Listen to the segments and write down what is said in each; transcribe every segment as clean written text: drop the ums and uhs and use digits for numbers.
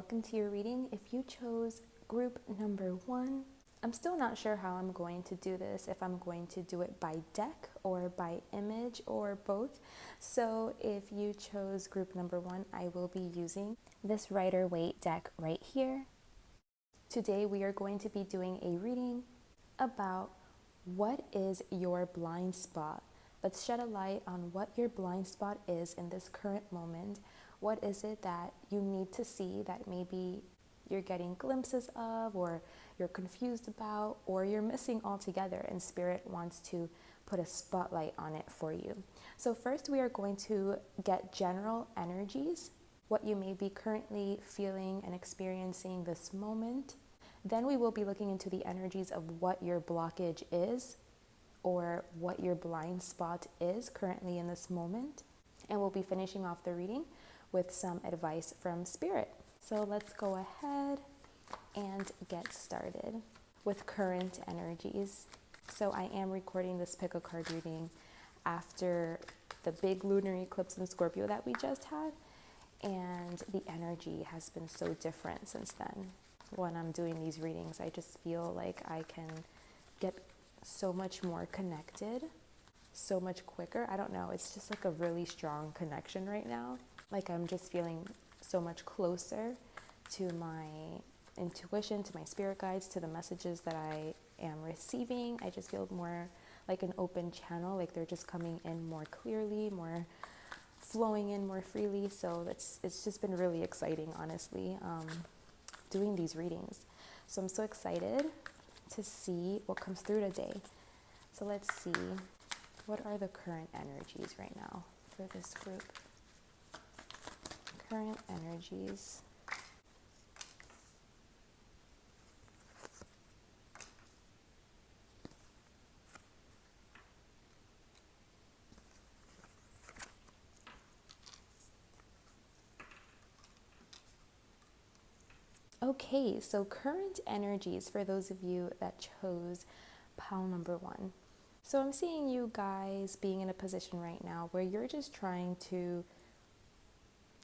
welcome to your reading. If you chose group number 1, I'm still not sure how I'm going to do this, if I'm going to do it by deck or by image or both. So if you chose group number 1, I will be using this Rider-Waite deck right here. Today we are going to be doing a reading about what is your blind spot. Let's shed a light on what your blind spot is in this current moment. What is it that you need to see that maybe you're getting glimpses of, or you're confused about, or you're missing altogether, and Spirit wants to put a spotlight on it for you. So first we are going to get general energies, what you may be currently feeling and experiencing this moment. Then we will be looking into the energies of what your blockage is, or what your blind spot is currently in this moment. And we'll be finishing off the reading with some advice from Spirit. So let's go ahead and get started with current energies. So I am recording this pick a card reading after the big lunar eclipse in Scorpio that we just had, and the energy has been so different since then. When I'm doing these readings, I just feel like I can get so much more connected, so much quicker. I don't know, it's just like a really strong connection right now. Like I'm just feeling so much closer to my intuition, to my spirit guides, to the messages that I am receiving. I just feel more like an open channel, like they're just coming in more clearly, more flowing in more freely. So it's just been really exciting, honestly, doing these readings. So I'm so excited to see what comes through today. So let's see, what are the current energies right now for this group? Current energies. Okay, so current energies for those of you that chose pile number 1. So I'm seeing you guys being in a position right now where you're just trying to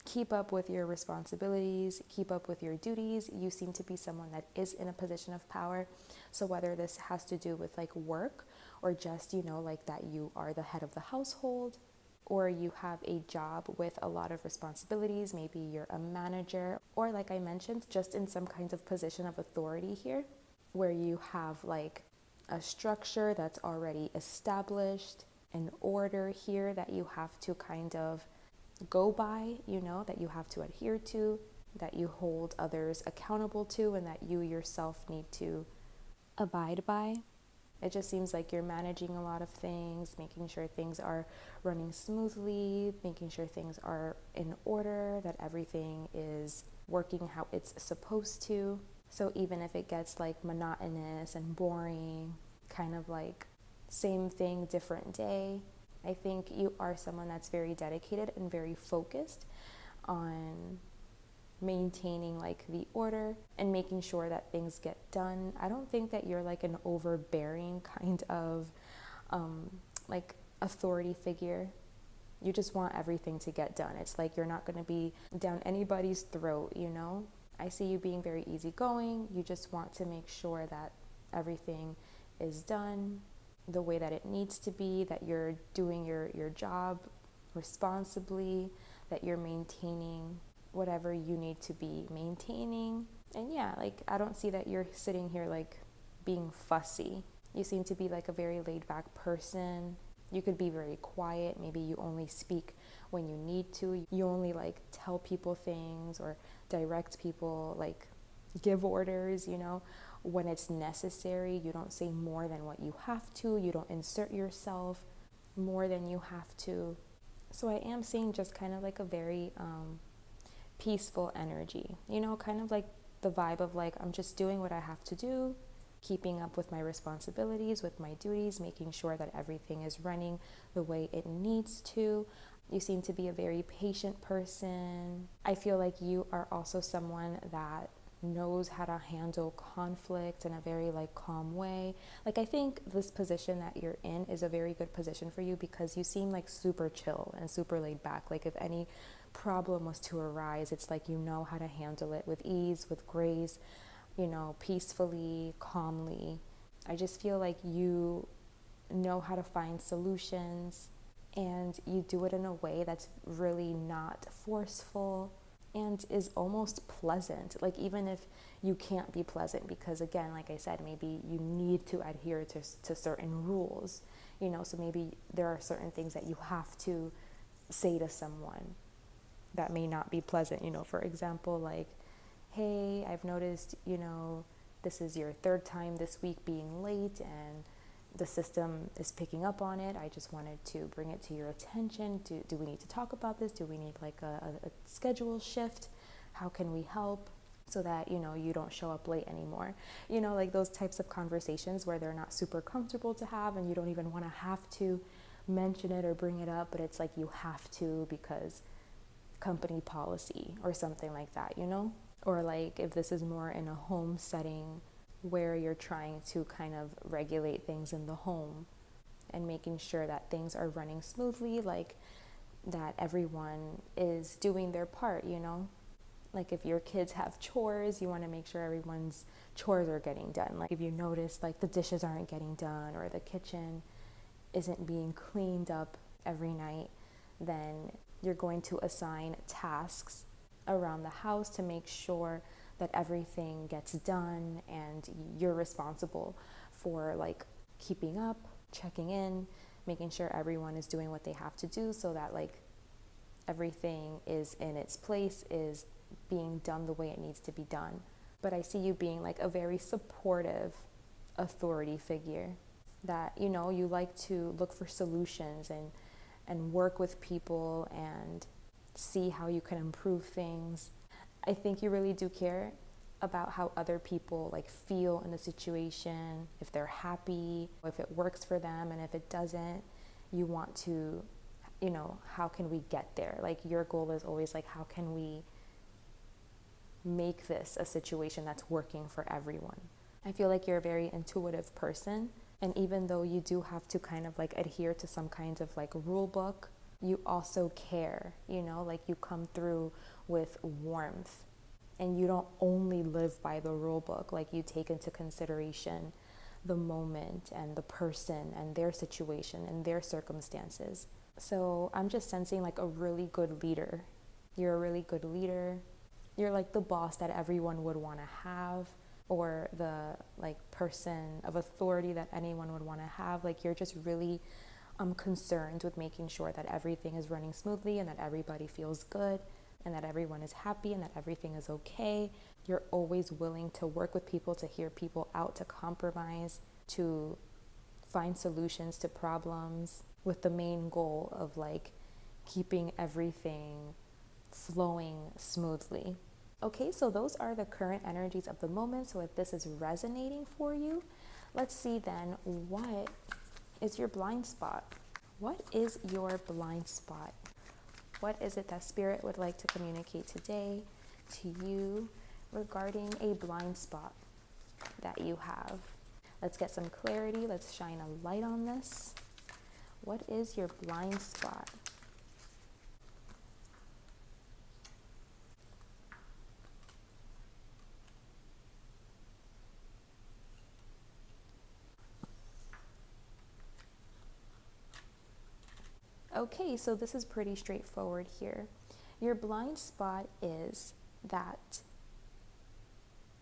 keep up with your responsibilities, keep up with your duties. You seem to be someone that is in a position of power. So whether this has to do with like work, or just, like that you are the head of the household, or you have a job with a lot of responsibilities, maybe you're a manager, or like I mentioned, just in some kind of position of authority here, where you have like a structure that's already established, an order here that you have to kind of go by, that you have to adhere to, that you hold others accountable to, and that you yourself need to abide by. It just seems like you're managing a lot of things, making sure things are running smoothly, making sure things are in order, that everything is working how it's supposed to. So even if it gets like monotonous and boring, kind of like same thing, different day, I think you are someone that's very dedicated and very focused on maintaining like the order and making sure that things get done. I don't think that you're like an overbearing kind of like authority figure. You just want everything to get done. It's like you're not going to be down anybody's throat, I see you being very easygoing. You just want to make sure that everything is done the way that it needs to be, that you're doing your job responsibly, that you're maintaining whatever you need to be maintaining. And yeah, like I don't see that you're sitting here like being fussy. You seem to be like a very laid back person. You could be very quiet. Maybe you only speak when you need to. You only like tell people things or direct people, like give orders, when it's necessary. You don't say more than what you have to. You don't insert yourself more than you have to. So I am seeing just kind of like a very peaceful energy, kind of like the vibe of like, I'm just doing what I have to do, keeping up with my responsibilities, with my duties, making sure that everything is running the way it needs to. You seem to be a very patient person. I feel like you are also someone that knows how to handle conflict in a very like calm way. Like I think this position that you're in is a very good position for you because you seem like super chill and super laid back. Like if any problem was to arise, it's like you know how to handle it with ease, with grace, peacefully, calmly. I just feel like you know how to find solutions, and you do it in a way that's really not forceful and is almost pleasant. Like, even if you can't be pleasant, because again, like I said, maybe you need to adhere to certain rules, so maybe there are certain things that you have to say to someone that may not be pleasant. For example, like, hey, I've noticed, this is your third time this week being late, and the system is picking up on it. I just wanted to bring it to your attention. Do we need to talk about this? Do we need like a schedule shift? How can we help so that, you don't show up late anymore? Like those types of conversations where they're not super comfortable to have, and you don't even want to have to mention it or bring it up, but it's like you have to because company policy or something like that, Or like if this is more in a home setting where you're trying to kind of regulate things in the home and making sure that things are running smoothly, like that everyone is doing their part, Like if your kids have chores, you want to make sure everyone's chores are getting done. Like if you notice like the dishes aren't getting done or the kitchen isn't being cleaned up every night, then you're going to assign tasks around the house to make sure that everything gets done, and you're responsible for like keeping up, checking in, making sure everyone is doing what they have to do so that like everything is in its place, is being done the way it needs to be done. But I see you being like a very supportive authority figure, that you like to look for solutions and work with people and see how you can improve things. I think you really do care about how other people like feel in the situation, if they're happy, if it works for them, and if it doesn't, you want to, how can we get there? Like your goal is always like, how can we make this a situation that's working for everyone? I feel like you're a very intuitive person, and even though you do have to kind of like adhere to some kind of like rule book, you also care, like you come through with warmth, and you don't only live by the rule book. Like you take into consideration the moment and the person and their situation and their circumstances. So I'm just sensing like a really good leader. You're a really good leader. You're like the boss that everyone would want to have, or the like person of authority that anyone would want to have. Like you're just really concerned with making sure that everything is running smoothly and that everybody feels good and that everyone is happy and that everything is okay. You're always willing to work with people, to hear people out, to compromise, to find solutions to problems, with the main goal of like keeping everything flowing smoothly. Okay, so those are the current energies of the moment. So if this is resonating for you, let's see then, what is your blind spot? What is your blind spot? What is it that Spirit would like to communicate today to you regarding a blind spot that you have? Let's get some clarity. Let's shine a light on this. What is your blind spot? Okay, so this is pretty straightforward here. Your blind spot is that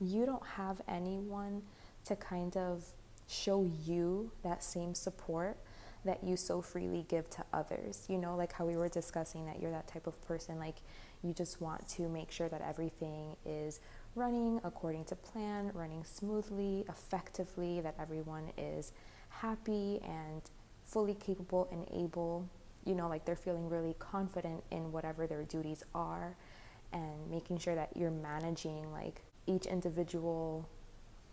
you don't have anyone to kind of show you that same support that you so freely give to others. Like how we were discussing, that you're that type of person, like you just want to make sure that everything is running according to plan, running smoothly, effectively, that everyone is happy and fully capable and able, like they're feeling really confident in whatever their duties are, and making sure that you're managing like each individual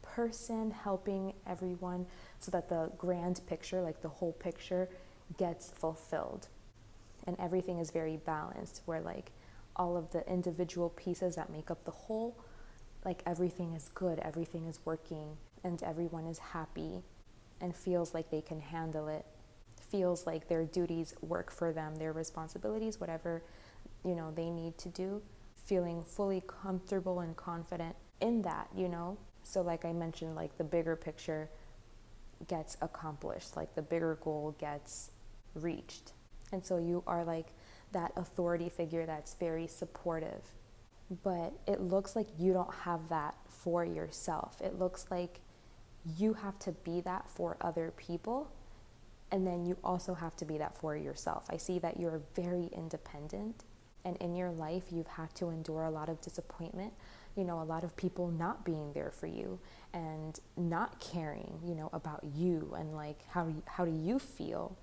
person, helping everyone so that the grand picture, like the whole picture, gets fulfilled and everything is very balanced, where like all of the individual pieces that make up the whole, like everything is good, everything is working, and everyone is happy and feels like they can handle it, feels like their duties work for them, their responsibilities, whatever they need to do, feeling fully comfortable and confident in that, So like I mentioned, like the bigger picture gets accomplished, like the bigger goal gets reached. And so you are like that authority figure that's very supportive. But it looks like you don't have that for yourself. It looks like you have to be that for other people. And then you also have to be that for yourself. I see that you're very independent. And in your life, you've had to endure a lot of disappointment. A lot of people not being there for you and not caring, about you and like how do you feel?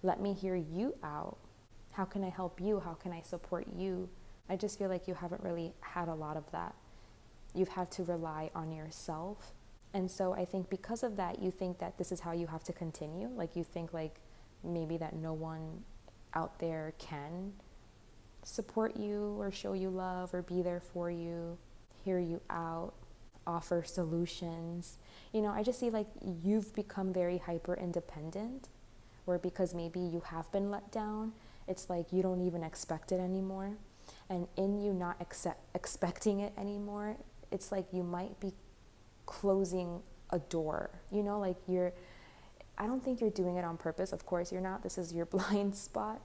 Let me hear you out. How can I help you? How can I support you? I just feel like you haven't really had a lot of that. You've had to rely on yourself. And so I think because of that, you think that this is how you have to continue. Like you think like maybe that no one out there can support you or show you love or be there for you, hear you out, offer solutions. I just see like you've become very hyper independent, where because maybe you have been let down, it's like you don't even expect it anymore. And in you not expecting it anymore, it's like you might be closing a door, like I don't think you're doing it on purpose. Of course you're not. This is your blind spot.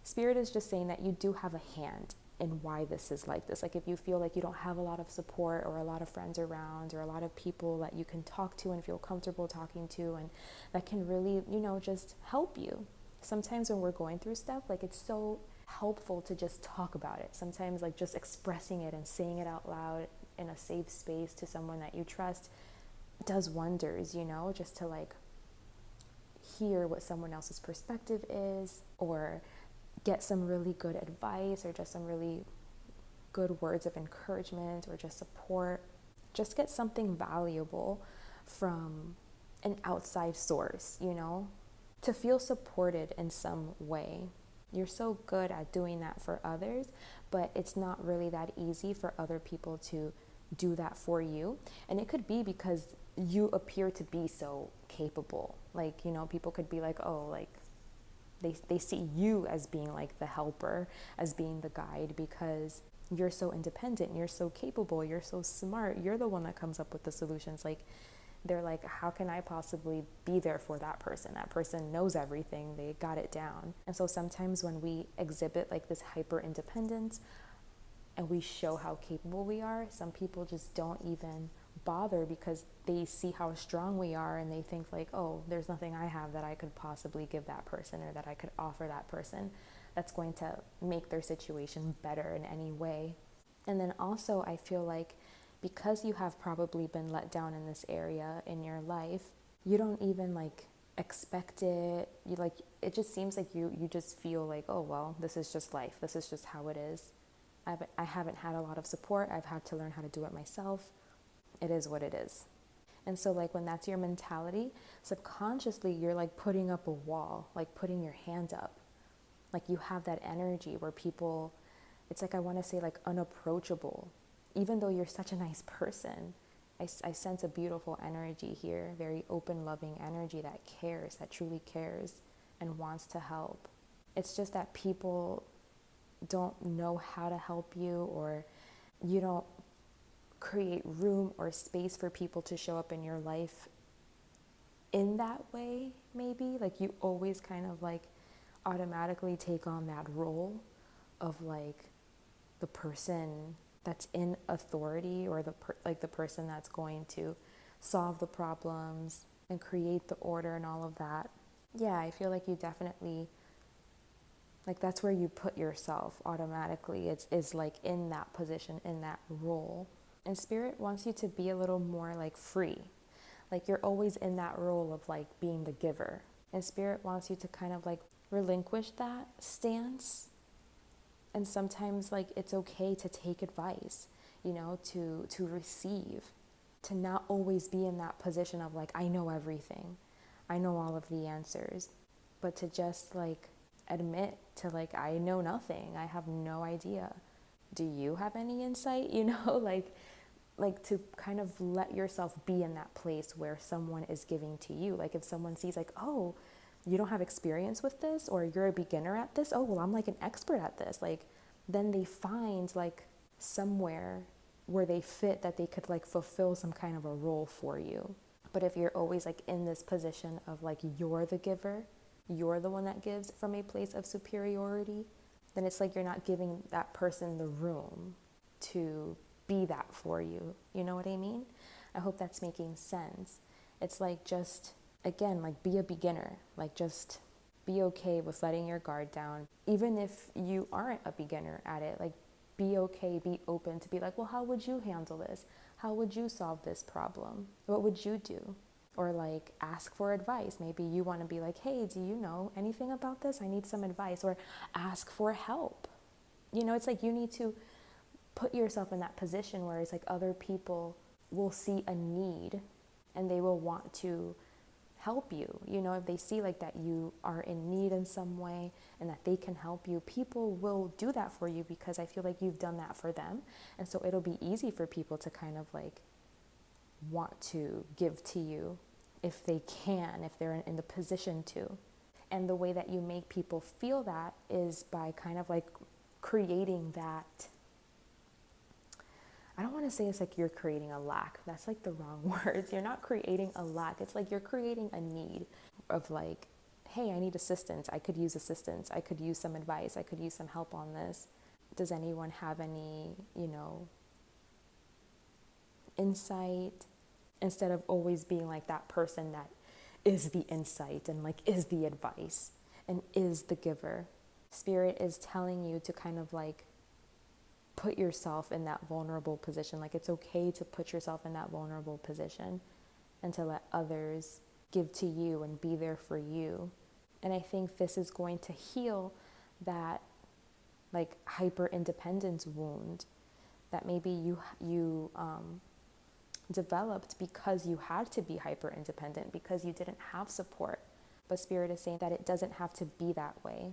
Spirit is just saying that you do have a hand in why this is like this. Like if you feel like you don't have a lot of support or a lot of friends around or a lot of people that you can talk to and feel comfortable talking to and that can really, just help you. Sometimes when we're going through stuff, like it's so helpful to just talk about it. Sometimes like just expressing it and saying it out loud in a safe space to someone that you trust does wonders, just to like hear what someone else's perspective is or get some really good advice or just some really good words of encouragement or just support. Just get something valuable from an outside source, to feel supported in some way. You're so good at doing that for others, but it's not really that easy for other people to do that for you. And it could be because you appear to be so capable. Like, people could be like, oh, like they see you as being like the helper, as being the guide because you're so independent, you're so capable, you're so smart, you're the one that comes up with the solutions. Like they're like, how can I possibly be there for that person? That person knows everything, they got it down. And so sometimes when we exhibit like this hyper independence and we show how capable we are, some people just don't even bother because they see how strong we are and they think like, oh, there's nothing I have that I could possibly give that person or that I could offer that person that's going to make their situation better in any way. And then also I feel like because you have probably been let down in this area in your life, you don't even like expect it. You like, it just seems like you just feel like, oh, well, this is just life. This is just how it is. I haven't had a lot of support. I've had to learn how to do it myself. It is what it is. And so like when that's your mentality, subconsciously you're like putting up a wall, like putting your hand up. Like you have that energy where people, it's like I want to say like unapproachable. Even though you're such a nice person, I sense a beautiful energy here, very open, loving energy that cares, that truly cares and wants to help. It's just that people don't know how to help you, or you don't create room or space for people to show up in your life in that way. Maybe like you always kind of like automatically take on that role of like the person that's in authority, or the person that's going to solve the problems and create the order and all of that. Yeah, I feel like you definitely, like that's where you put yourself automatically. Is like in that position, in that role. And Spirit wants you to be a little more like free. Like you're always in that role of like being the giver. And Spirit wants you to kind of like relinquish that stance. And sometimes like it's okay to take advice, to receive, to not always be in that position of like, I know everything. I know all of the answers. But to just like admit to like, I know nothing. I have no idea. Do you have any insight? Like to kind of let yourself be in that place where someone is giving to you. Like if someone sees like, oh, you don't have experience with this, or you're a beginner at this. Oh, well, I'm like an expert at this. Like then they find like somewhere where they fit that they could like fulfill some kind of a role for you. But if you're always like in this position of like you're the giver, you're the one that gives from a place of superiority, then it's like you're not giving that person the room to be that for you. You know what I mean? I hope that's making sense. It's like just, again, like be a beginner. Like just be okay with letting your guard down. Even if you aren't a beginner at it, like be okay, be open to be like, well, how would you handle this? How would you solve this problem? What would you do? Or like ask for advice. Maybe you want to be like, hey, do you know anything about this? I need some advice. Or ask for help. You know, it's like you need to put yourself in that position where it's like other people will see a need and they will want to help you. You know, if they see like that you are in need in some way and that they can help you, people will do that for you because I feel like you've done that for them. And so it'll be easy for people to kind of like want to give to you if they can, if they're in the position to. And the way that you make people feel that is by kind of like creating that, I don't want to say it's like you're creating a lack. That's like the wrong words. You're not creating a lack. It's like you're creating a need of like, hey, I need assistance. I could use assistance. I could use some advice. I could use some help on this. Does anyone have any, you know, insight? Instead of always being like that person that is the insight and like is the advice and is the giver. Spirit is telling you to kind of like put yourself in that vulnerable position. Like it's okay to put yourself in that vulnerable position and to let others give to you and be there for you. And I think this is going to heal that like hyper independence wound that maybe you developed because you had to be hyper independent, because you didn't have support. But Spirit is saying that it doesn't have to be that way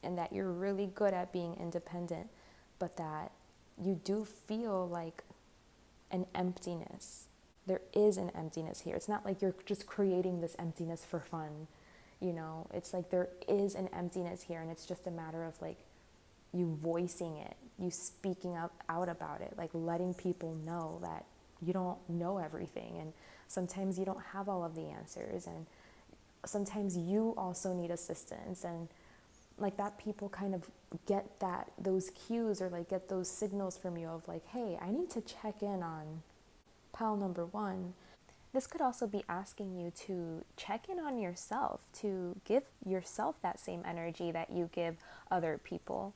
and that you're really good at being independent, but that you do feel like an emptiness. There is an emptiness here. It's not like you're just creating this emptiness for fun, you know. It's like there is an emptiness here, and it's just a matter of like you voicing it, you speaking out about it, like letting people know that you don't know everything, and sometimes you don't have all of the answers, and sometimes you also need assistance, and like that people kind of get those cues or like get those signals from you of like, hey, I need to check in on pal number one. This could also be asking you to check in on yourself, to give yourself that same energy that you give other people.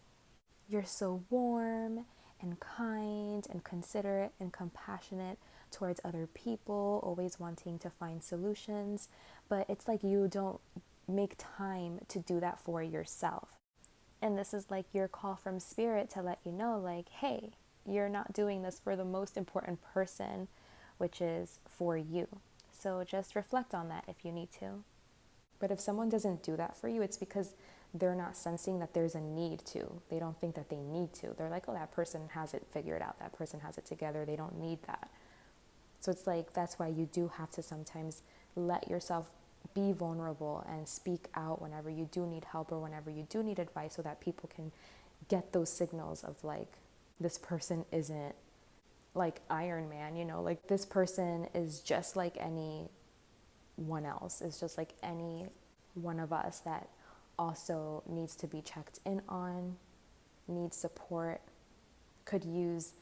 You're so warm and kind and considerate and compassionate towards other people, always wanting to find solutions, but it's like you don't make time to do that for yourself. And this is like your call from Spirit to let you know like, hey, you're not doing this for the most important person, which is for you. So just reflect on that if you need to. But if someone doesn't do that for you, it's because they're not sensing that there's a need to. They don't think that they need to. They're like, oh, that person has it figured out. That person has it together. They don't need that. So it's like, that's why you do have to sometimes let yourself be vulnerable and speak out whenever you do need help or whenever you do need advice, so that people can get those signals of like, this person isn't like Iron Man, you know, like this person is just like anyone else. It's just like any one of us that also needs to be checked in on, needs support, could use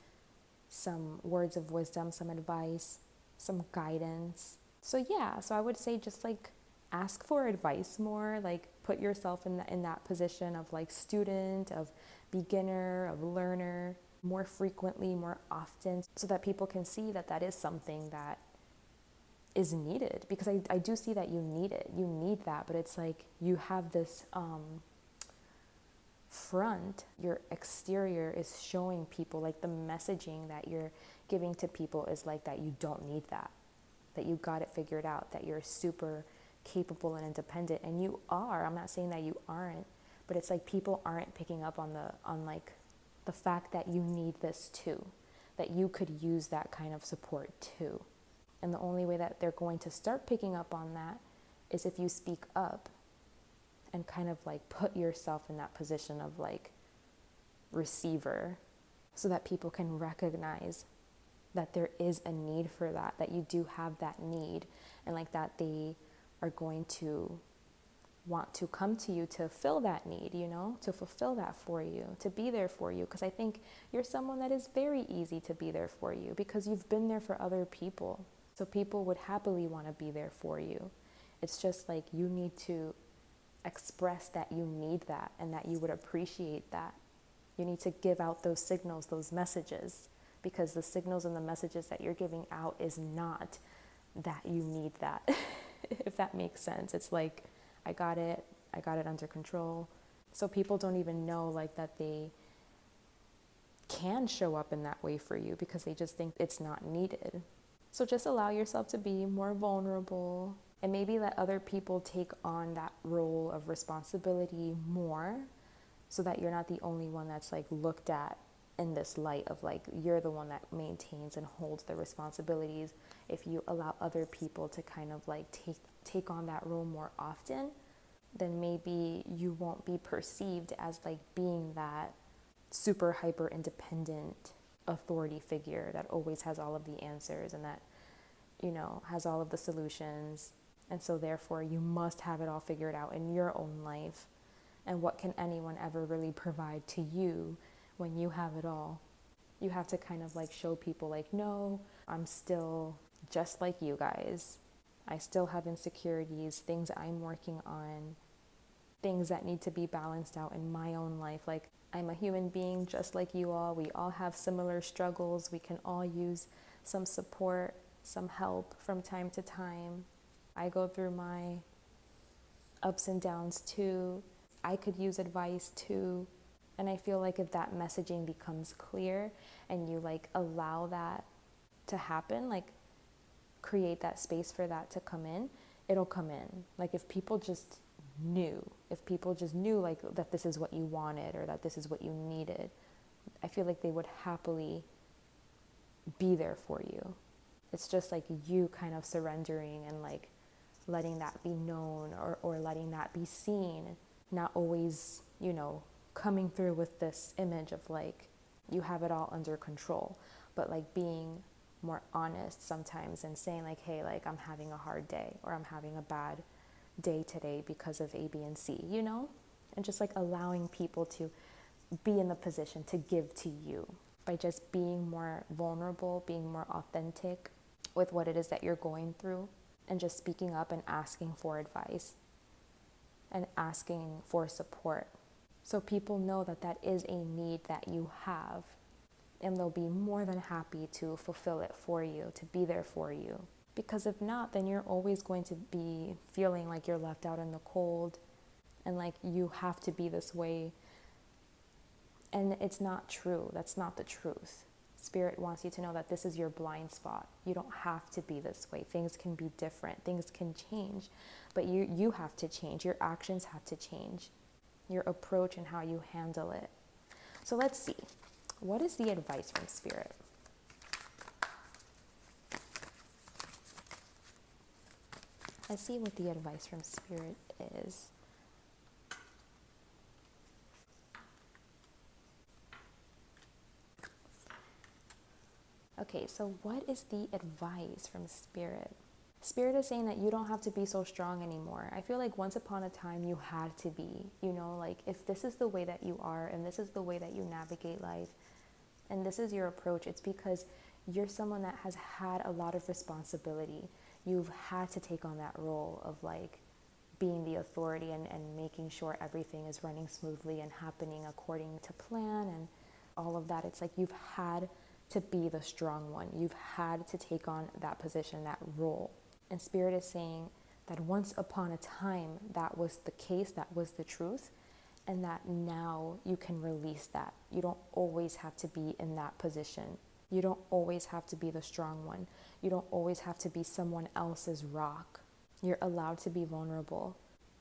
some words of wisdom, some advice, some guidance. So yeah, so I would say just like ask for advice more, like put yourself in that position of like student, of beginner, of learner, more frequently, more often, so that people can see that that is something that is needed. Because I do see that you need it. You need that, but it's like you have this front, your exterior is showing people, like the messaging that you're giving to people is like that you don't need that you got it figured out, that you're super capable and independent, and you are. I'm not saying that you aren't, but it's like people aren't picking up on like the fact that you need this too, that you could use that kind of support too. And the only way that they're going to start picking up on that is if you speak up and kind of like put yourself in that position of like receiver, so that people can recognize that there is a need for that, that you do have that need, and like that they are going to want to come to you to fill that need, you know, to fulfill that for you, to be there for you. Because I think you're someone that is very easy to be there for you because you've been there for other people. So people would happily want to be there for you. It's just like you need to express that you need that and that you would appreciate that. You need to give out those signals, those messages, because the signals and the messages that you're giving out is not that you need that, if that makes sense. It's like, I got it under control. So people don't even know like that they can show up in that way for you because they just think it's not needed. So just allow yourself to be more vulnerable and maybe let other people take on that role of responsibility more, so that you're not the only one that's like looked at in this light of like you're the one that maintains and holds the responsibilities. If you allow other people to kind of like take on that role more often, then maybe you won't be perceived as like being that super hyper independent authority figure that always has all of the answers and that, you know, has all of the solutions. And so therefore you must have it all figured out in your own life. And what can anyone ever really provide to you when you have it all? You have to kind of like show people like, no, I'm still just like you guys. I still have insecurities, things I'm working on, things that need to be balanced out in my own life. Like, I'm a human being just like you all. We all have similar struggles. We can all use some support, some help from time to time. I go through my ups and downs too. I could use advice too. And I feel like if that messaging becomes clear and you like allow that to happen, like create that space for that to come in, it'll come in. Like if people just knew like that this is what you wanted or that this is what you needed, I feel like they would happily be there for you. It's just like you kind of surrendering and like letting that be known or letting that be seen, not always, you know, coming through with this image of like you have it all under control, but like being more honest sometimes and saying like, hey, like I'm having a hard day or I'm having a bad day today because of A, B, and C, you know? And just like allowing people to be in the position to give to you by just being more vulnerable, being more authentic with what it is that you're going through, and just speaking up and asking for advice and asking for support. So people know that that is a need that you have, and they'll be more than happy to fulfill it for you, to be there for you. Because if not, then you're always going to be feeling like you're left out in the cold and like you have to be this way. And it's not true. That's not the truth. Spirit wants you to know that this is your blind spot. You don't have to be this way. Things can be different. Things can change. But you have to change. Your actions have to change. Your approach and how you handle it. So let's see. What is the advice from Spirit? Let's see what the advice from Spirit is. Okay, so what is the advice from Spirit? Spirit is saying that you don't have to be so strong anymore. I feel like once upon a time you had to be, you know, like if this is the way that you are and this is the way that you navigate life and this is your approach, it's because you're someone that has had a lot of responsibility. You've had to take on that role of like being the authority and making sure everything is running smoothly and happening according to plan and all of that. It's like you've had to be the strong one. You've had to take on that position, that role. And Spirit is saying that once upon a time that was the case, that was the truth, and that now you can release that. You don't always have to be in that position. You don't always have to be the strong one. You don't always have to be someone else's rock. You're allowed to be vulnerable.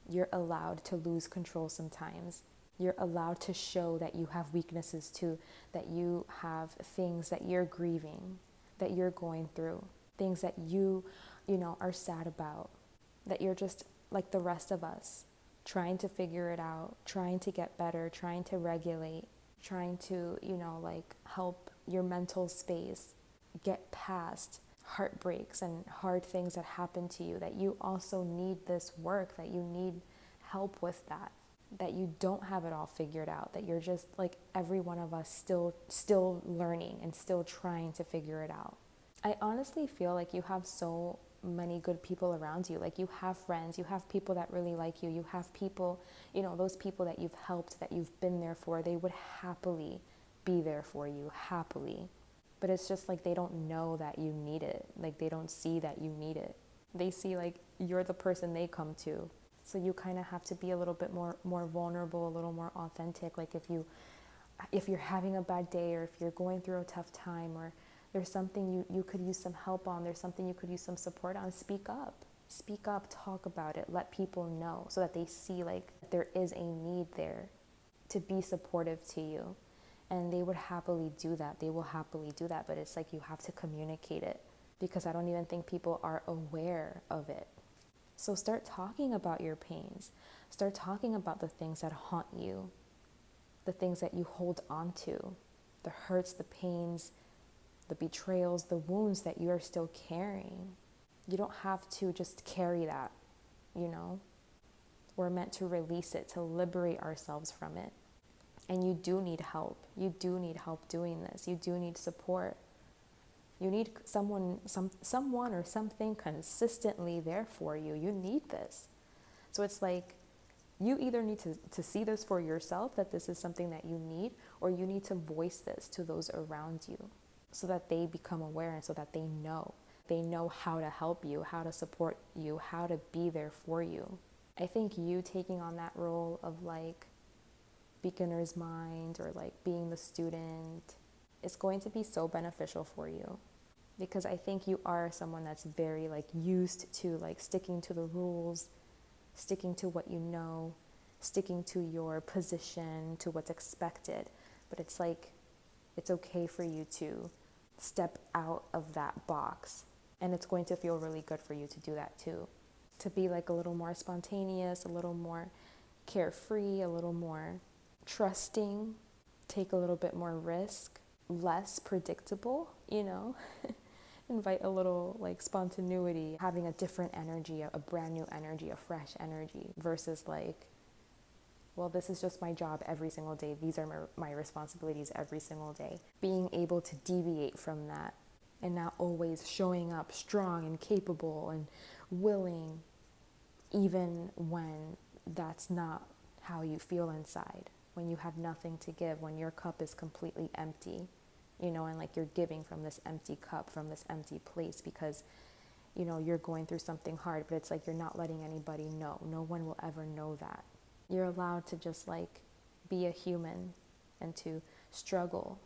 You're allowed to lose control sometimes. You're allowed to show that you have weaknesses too, that you have things that you're grieving, that you're going through, things that you know, are sad about, that you're just like the rest of us, trying to figure it out, trying to get better, trying to regulate, trying to, like help your mental space get past heartbreaks and hard things that happen to you, that you also need this work, that you need help with that you don't have it all figured out, that you're just like every one of us still learning and still trying to figure it out. I honestly feel like you have so many good people around you. Like you have friends, you have people that really like you, you have people, those people that you've helped, that you've been there for, they would happily be there for you, happily. But it's just like they don't know that you need it. Like they don't see that you need it. They see like you're the person they come to. So you kind of have to be a little bit more vulnerable, a little more authentic. Like if you're having a bad day, or if you're going through a tough time, or there's something you could use some help on, there's something you could use some support on, speak up. Speak up, talk about it, let people know, so that they see like there is a need there to be supportive to you. And they would happily do that. They will happily do that. But it's like you have to communicate it, because I don't even think people are aware of it. So start talking about your pains. Start talking about the things that haunt you, the things that you hold on to, the hurts, the pains, the betrayals, the wounds that you are still carrying. You don't have to just carry that, We're meant to release it, to liberate ourselves from it. And you do need help. You do need help doing this. You do need support. You need someone or something consistently there for you. You need this. So it's like you either need to see this for yourself, that this is something that you need, or you need to voice this to those around you so that they become aware, and so that they know. They know how to help you, how to support you, how to be there for you. I think you taking on that role of like beginner's mind, or like being the student, is going to be so beneficial for you, because I think you are someone that's very like used to like sticking to the rules, sticking to what you know, sticking to your position, to what's expected. But it's like it's okay for you to step out of that box, and it's going to feel really good for you to do that too, to be like a little more spontaneous, a little more carefree, a little more trusting, take a little bit more risk, less predictable, invite a little like spontaneity, having a different energy, a brand new energy, a fresh energy, versus like, well, this is just my job every single day. These are my responsibilities every single day. Being able to deviate from that, and not always showing up strong and capable and willing, even when that's not how you feel inside. When you have nothing to give, when your cup is completely empty, and like you're giving from this empty cup, from this empty place, because, you're going through something hard, but it's like you're not letting anybody know. No one will ever know that. You're allowed to just like be a human, and to struggle,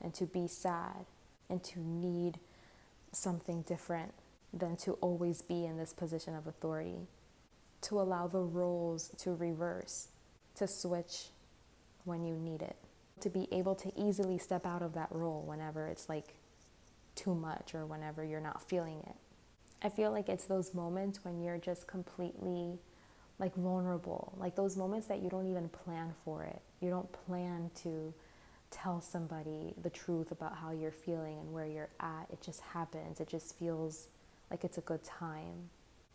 and to be sad, and to need something different than to always be in this position of authority. To allow the roles to reverse, to switch when you need it, to be able to easily step out of that role whenever it's like too much, or whenever you're not feeling it. I feel like it's those moments when you're just completely like vulnerable, like those moments that you don't even plan for it. You don't plan to tell somebody the truth about how you're feeling and where you're at. It just happens. It just feels like it's a good time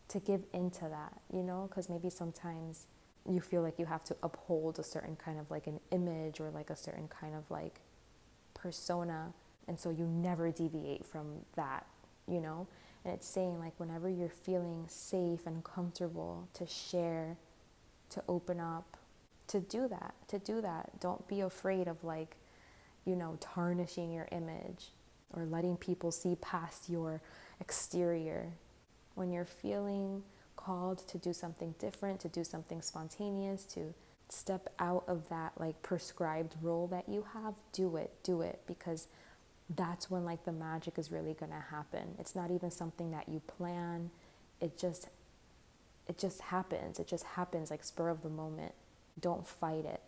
to give into that, because maybe sometimes you feel like you have to uphold a certain kind of like an image, or like a certain kind of like persona, and so you never deviate from that, and it's saying like whenever you're feeling safe and comfortable to share, to open up, to do that. Don't be afraid of like, tarnishing your image, or letting people see past your exterior. When you're feeling called to do something different, to do something spontaneous, to step out of that like prescribed role that you have, do it, because that's when like the magic is really gonna happen. It's not even something that you plan. It just happens. It just happens like spur of the moment. Don't fight it.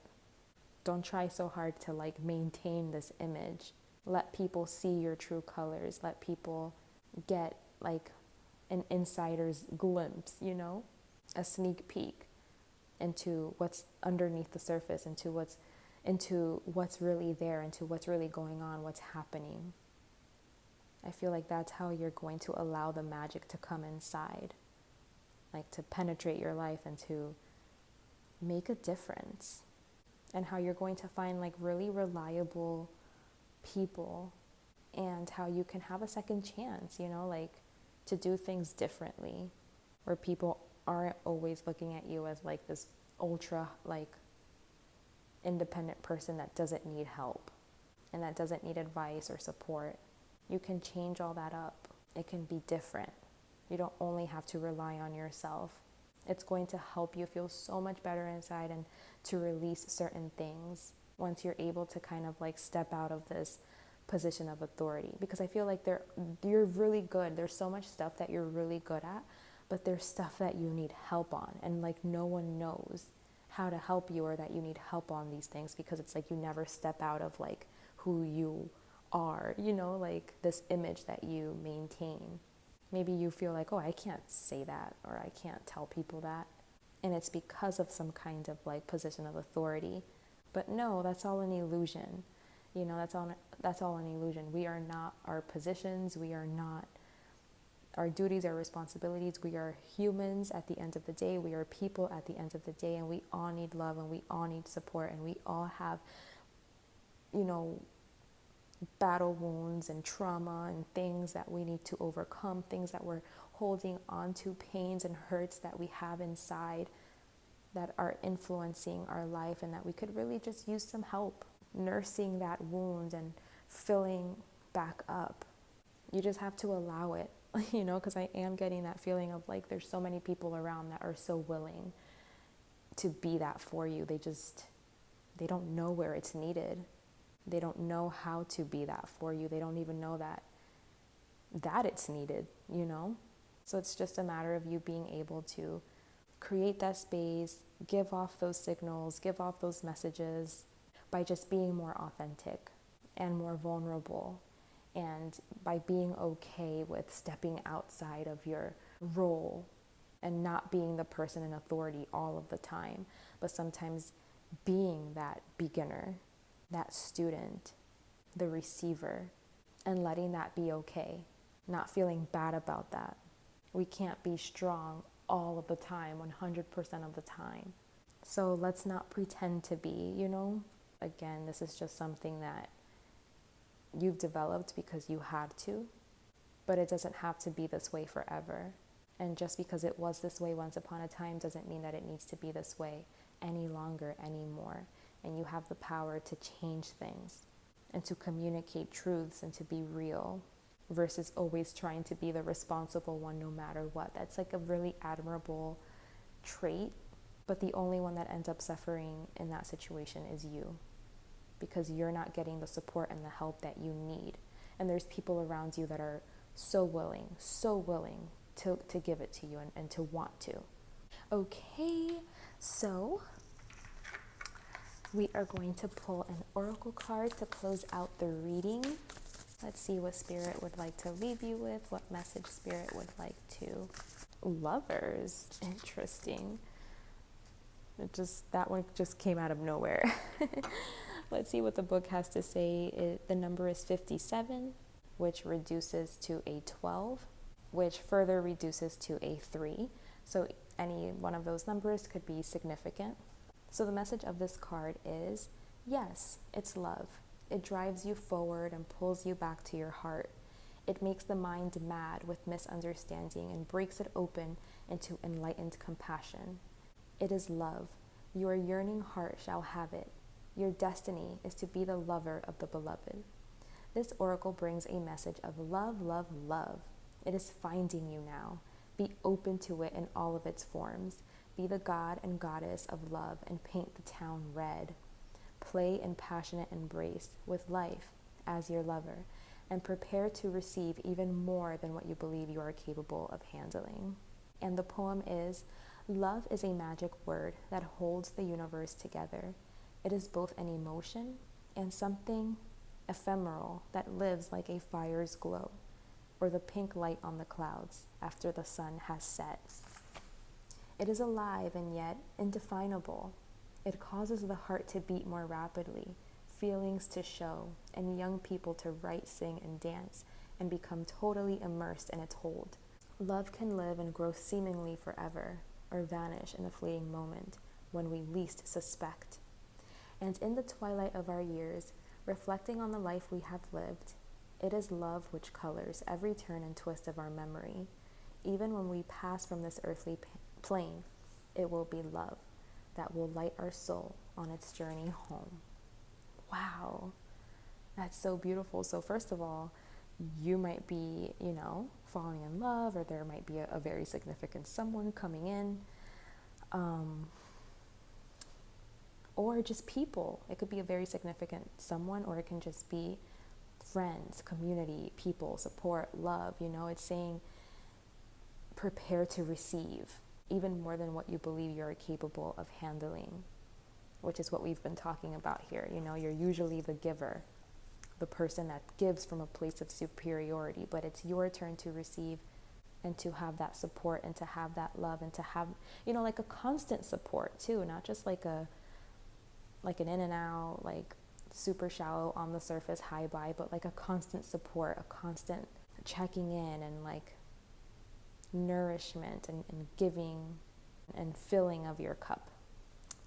Don't try so hard to like maintain this image. Let people see your true colors. Let people get like an insider's glimpse, a sneak peek into what's underneath the surface, into what's, into what's really there, into what's really going on, what's happening. I feel like that's how you're going to allow the magic to come inside, like to penetrate your life and to make a difference. And how you're going to find like really reliable people, and how you can have a second chance, you know, like to do things differently, where people aren't always looking at you as like this ultra like independent person that doesn't need help and that doesn't need advice or support. You can change all that up. It can be different. You don't only have to rely on yourself. It's going to help you feel so much better inside and to release certain things once you're able to kind of like step out of this position of authority. Because I feel like you're really good. There's so much stuff that you're really good at, but there's stuff that you need help on, and like no one knows how to help you, or that you need help on these things, because it's like you never step out of like who you are, you know, like this image that you maintain. Maybe you feel like, oh, I can't say that, or I can't tell people that, and it's because of some kind of like position of authority. But no, that's all an illusion. You know, that's all an illusion. We are not our positions. We are not our duties, our responsibilities. We are humans at the end of the day. We are people at the end of the day, and we all need love, and we all need support, and we all have, you know, battle wounds and trauma and things that we need to overcome, things that we're holding on to, pains and hurts that we have inside that are influencing our life, and that we could really just use some help nursing that wound and filling back up. You just have to allow it, you know, because I am getting that feeling of like there's so many people around that are so willing to be that for you. They don't know where it's needed. They don't know how to be that for you. They don't even know that it's needed, you know? So it's just a matter of you being able to create that space, give off those signals, give off those messages by just being more authentic and more vulnerable, and by being okay with stepping outside of your role and not being the person in authority all of the time, but sometimes being that beginner, that student, the receiver, and letting that be okay, not feeling bad about that. We can't be strong all of the time, 100% of the time. So let's not pretend to be, you know? Again, this is just something that you've developed because you had to, but it doesn't have to be this way forever. And just because it was this way once upon a time doesn't mean that it needs to be this way any longer, anymore. And you have the power to change things and to communicate truths and to be real, versus always trying to be the responsible one no matter what. That's like a really admirable trait, but the only one that ends up suffering in that situation is you, because you're not getting the support and the help that you need. And there's people around you that are so willing to give it to you and to want to. Okay, so we are going to pull an oracle card to close out the reading. Let's see what Spirit would like to leave you with, what message Spirit would like to. Lovers, interesting. That one just came out of nowhere. Let's see what the book has to say. The number is 57, which reduces to a 12, which further reduces to a 3. So any one of those numbers could be significant. So the message of this card is, yes, it's love. It drives you forward and pulls you back to your heart. It makes the mind mad with misunderstanding and breaks it open into enlightened compassion. It is love. Your yearning heart shall have it. Your destiny is to be the lover of the beloved. This oracle brings a message of love, love, love. It is finding you now. Be open to it in all of its forms. Be the god and goddess of love and paint the town red. Play in passionate embrace with life as your lover, and prepare to receive even more than what you believe you are capable of handling. And the poem is, love is a magic word that holds the universe together. It is both an emotion and something ephemeral that lives like a fire's glow, or the pink light on the clouds after the sun has set. It is alive and yet indefinable. It causes the heart to beat more rapidly, feelings to show, and young people to write, sing, and dance, and become totally immersed in its hold. Love can live and grow seemingly forever, or vanish in a fleeting moment when we least suspect. And in the twilight of our years, reflecting on the life we have lived, it is love which colors every turn and twist of our memory. Even when we pass from this earthly plane, it will be love that will light our soul on its journey home. Wow, that's so beautiful. So first of all, you might be, falling in love, or there might be a very significant someone coming in, or just people. It could be a very significant someone, or it can just be friends, community, people, support, love. It's saying prepare to receive even more than what you believe you're capable of handling, which is what we've been talking about here. You're usually the giver, the person that gives from a place of superiority, but it's your turn to receive and to have that support and to have that love and to have, like a constant support too, not just like an in and out, like super shallow on the surface, hi bye, but like a constant support, a constant checking in and like nourishment and giving and filling of your cup,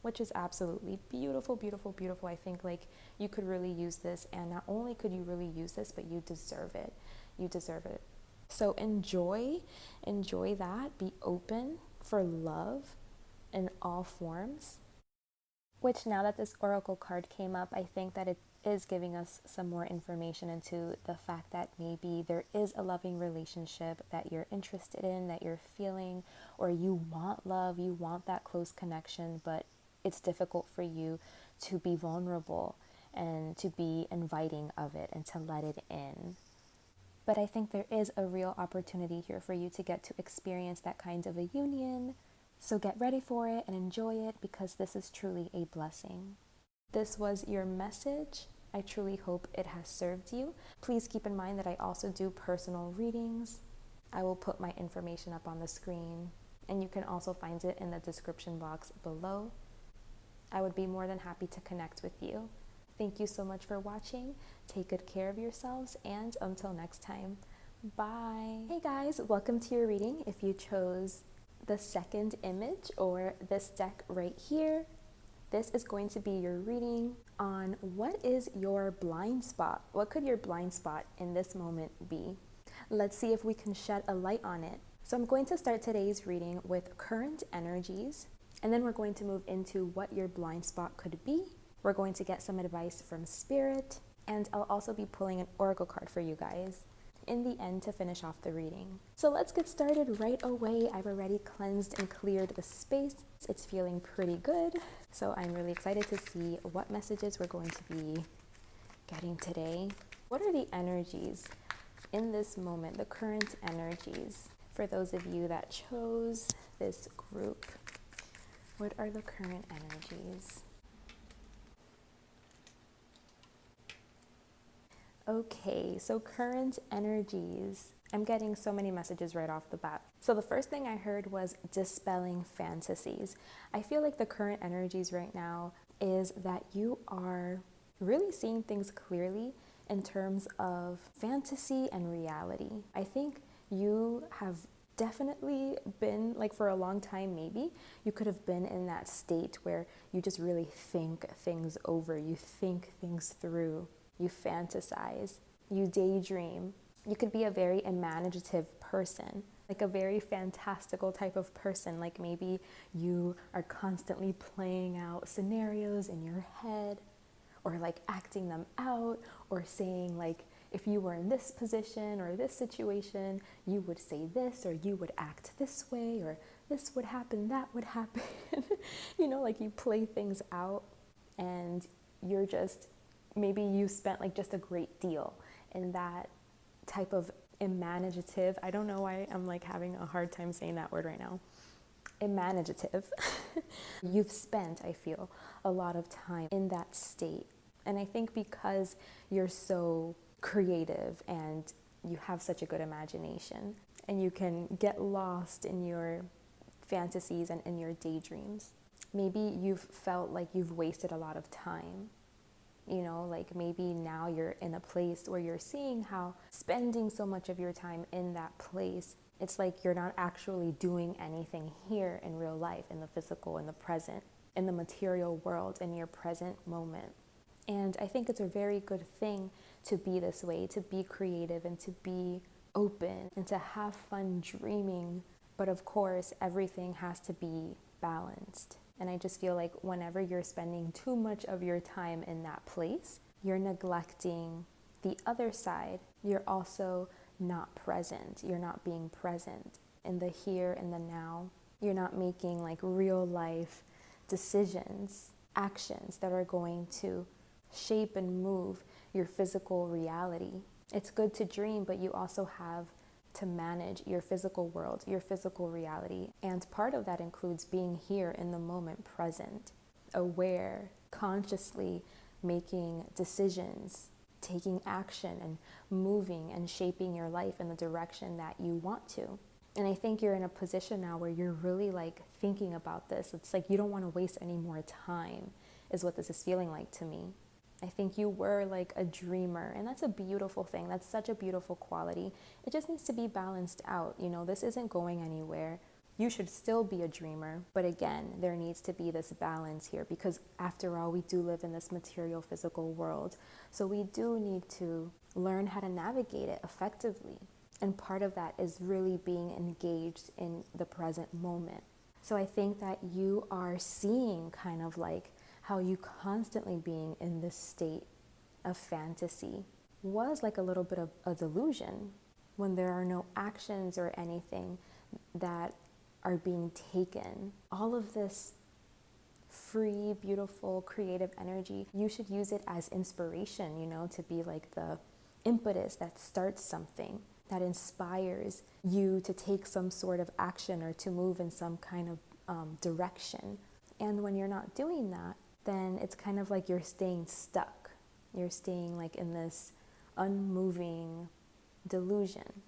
which is absolutely beautiful, beautiful, beautiful. I think like you could really use this, and not only could you really use this, but you deserve it. You deserve it. So enjoy that. Be open for love in all forms. Which, now that this oracle card came up, I think that it is giving us some more information into the fact that maybe there is a loving relationship that you're interested in, that you're feeling, or you want love, you want that close connection, but it's difficult for you to be vulnerable and to be inviting of it and to let it in. But I think there is a real opportunity here for you to get to experience that kind of a union. So get ready for it and enjoy it, because this is truly a blessing. This was your message. I truly hope it has served you. Please keep in mind that I also do personal readings. I will put my information up on the screen, and you can also find it in the description box below. I would be more than happy to connect with you. Thank you so much for watching. Take good care of yourselves, and until next time, bye. Hey guys, welcome to your reading. If you chose the second image or this deck right here, this is going to be your reading on what is your blind spot. What could your blind spot in this moment be? Let's see if we can shed a light on it. So I'm going to start today's reading with current energies, and then we're going to move into what your blind spot could be. We're going to get some advice from Spirit, and I'll also be pulling an oracle card for you guys in the end to finish off the reading. So let's get started right away. I've already cleansed and cleared the space. It's feeling pretty good. So I'm really excited to see what messages we're going to be getting today. What are the energies in this moment, the current energies? For those of you that chose this group, what are the current energies? Okay, so current energies. I'm getting so many messages right off the bat. So the first thing I heard was dispelling fantasies. I feel like the current energies right now is that you are really seeing things clearly in terms of fantasy and reality. I think you have definitely been, like for a long time maybe, you could have been in that state where you just really think things over, you think things through. You fantasize, you daydream. You could be a very imaginative person, like a very fantastical type of person. Like maybe you are constantly playing out scenarios in your head, or like acting them out, or saying like, if you were in this position or this situation, you would say this, or you would act this way, or this would happen, that would happen. Like you play things out, and you're just, maybe you spent like just a great deal in that type of imaginative. I don't know why I'm like having a hard time saying that word right now. Imaginative. You've spent, I feel, a lot of time in that state. And I think because you're so creative and you have such a good imagination, and you can get lost in your fantasies and in your daydreams, maybe you've felt like you've wasted a lot of time. You know, like maybe now you're in a place where you're seeing how spending so much of your time in that place, it's like you're not actually doing anything here in real life, in the physical, in the present, in the material world, in your present moment. And I think it's a very good thing to be this way, to be creative and to be open and to have fun dreaming. But of course, everything has to be balanced. And I just feel like whenever you're spending too much of your time in that place, you're neglecting the other side. You're also not present. You're not being present in the here and the now. You're not making like real life decisions, actions that are going to shape and move your physical reality. It's good to dream, but you also have to manage your physical world, your physical reality. And part of that includes being here in the moment, present, aware, consciously making decisions, taking action and moving and shaping your life in the direction that you want to. And I think you're in a position now where you're really like thinking about this. It's like you don't want to waste any more time, is what this is feeling like to me. I think you were like a dreamer, and that's a beautiful thing. That's such a beautiful quality. It just needs to be balanced out. You know, this isn't going anywhere. You should still be a dreamer. But again, there needs to be this balance here because after all, we do live in this material, physical world. So we do need to learn how to navigate it effectively. And part of that is really being engaged in the present moment. So I think that you are seeing kind of like how you constantly being in this state of fantasy was like a little bit of a delusion when there are no actions or anything that are being taken. All of this free, beautiful, creative energy, you should use it as inspiration, you know, to be like the impetus that starts something, that inspires you to take some sort of action or to move in some kind of direction. And when you're not doing that, then it's kind of like you're staying stuck. You're staying like in this unmoving delusion,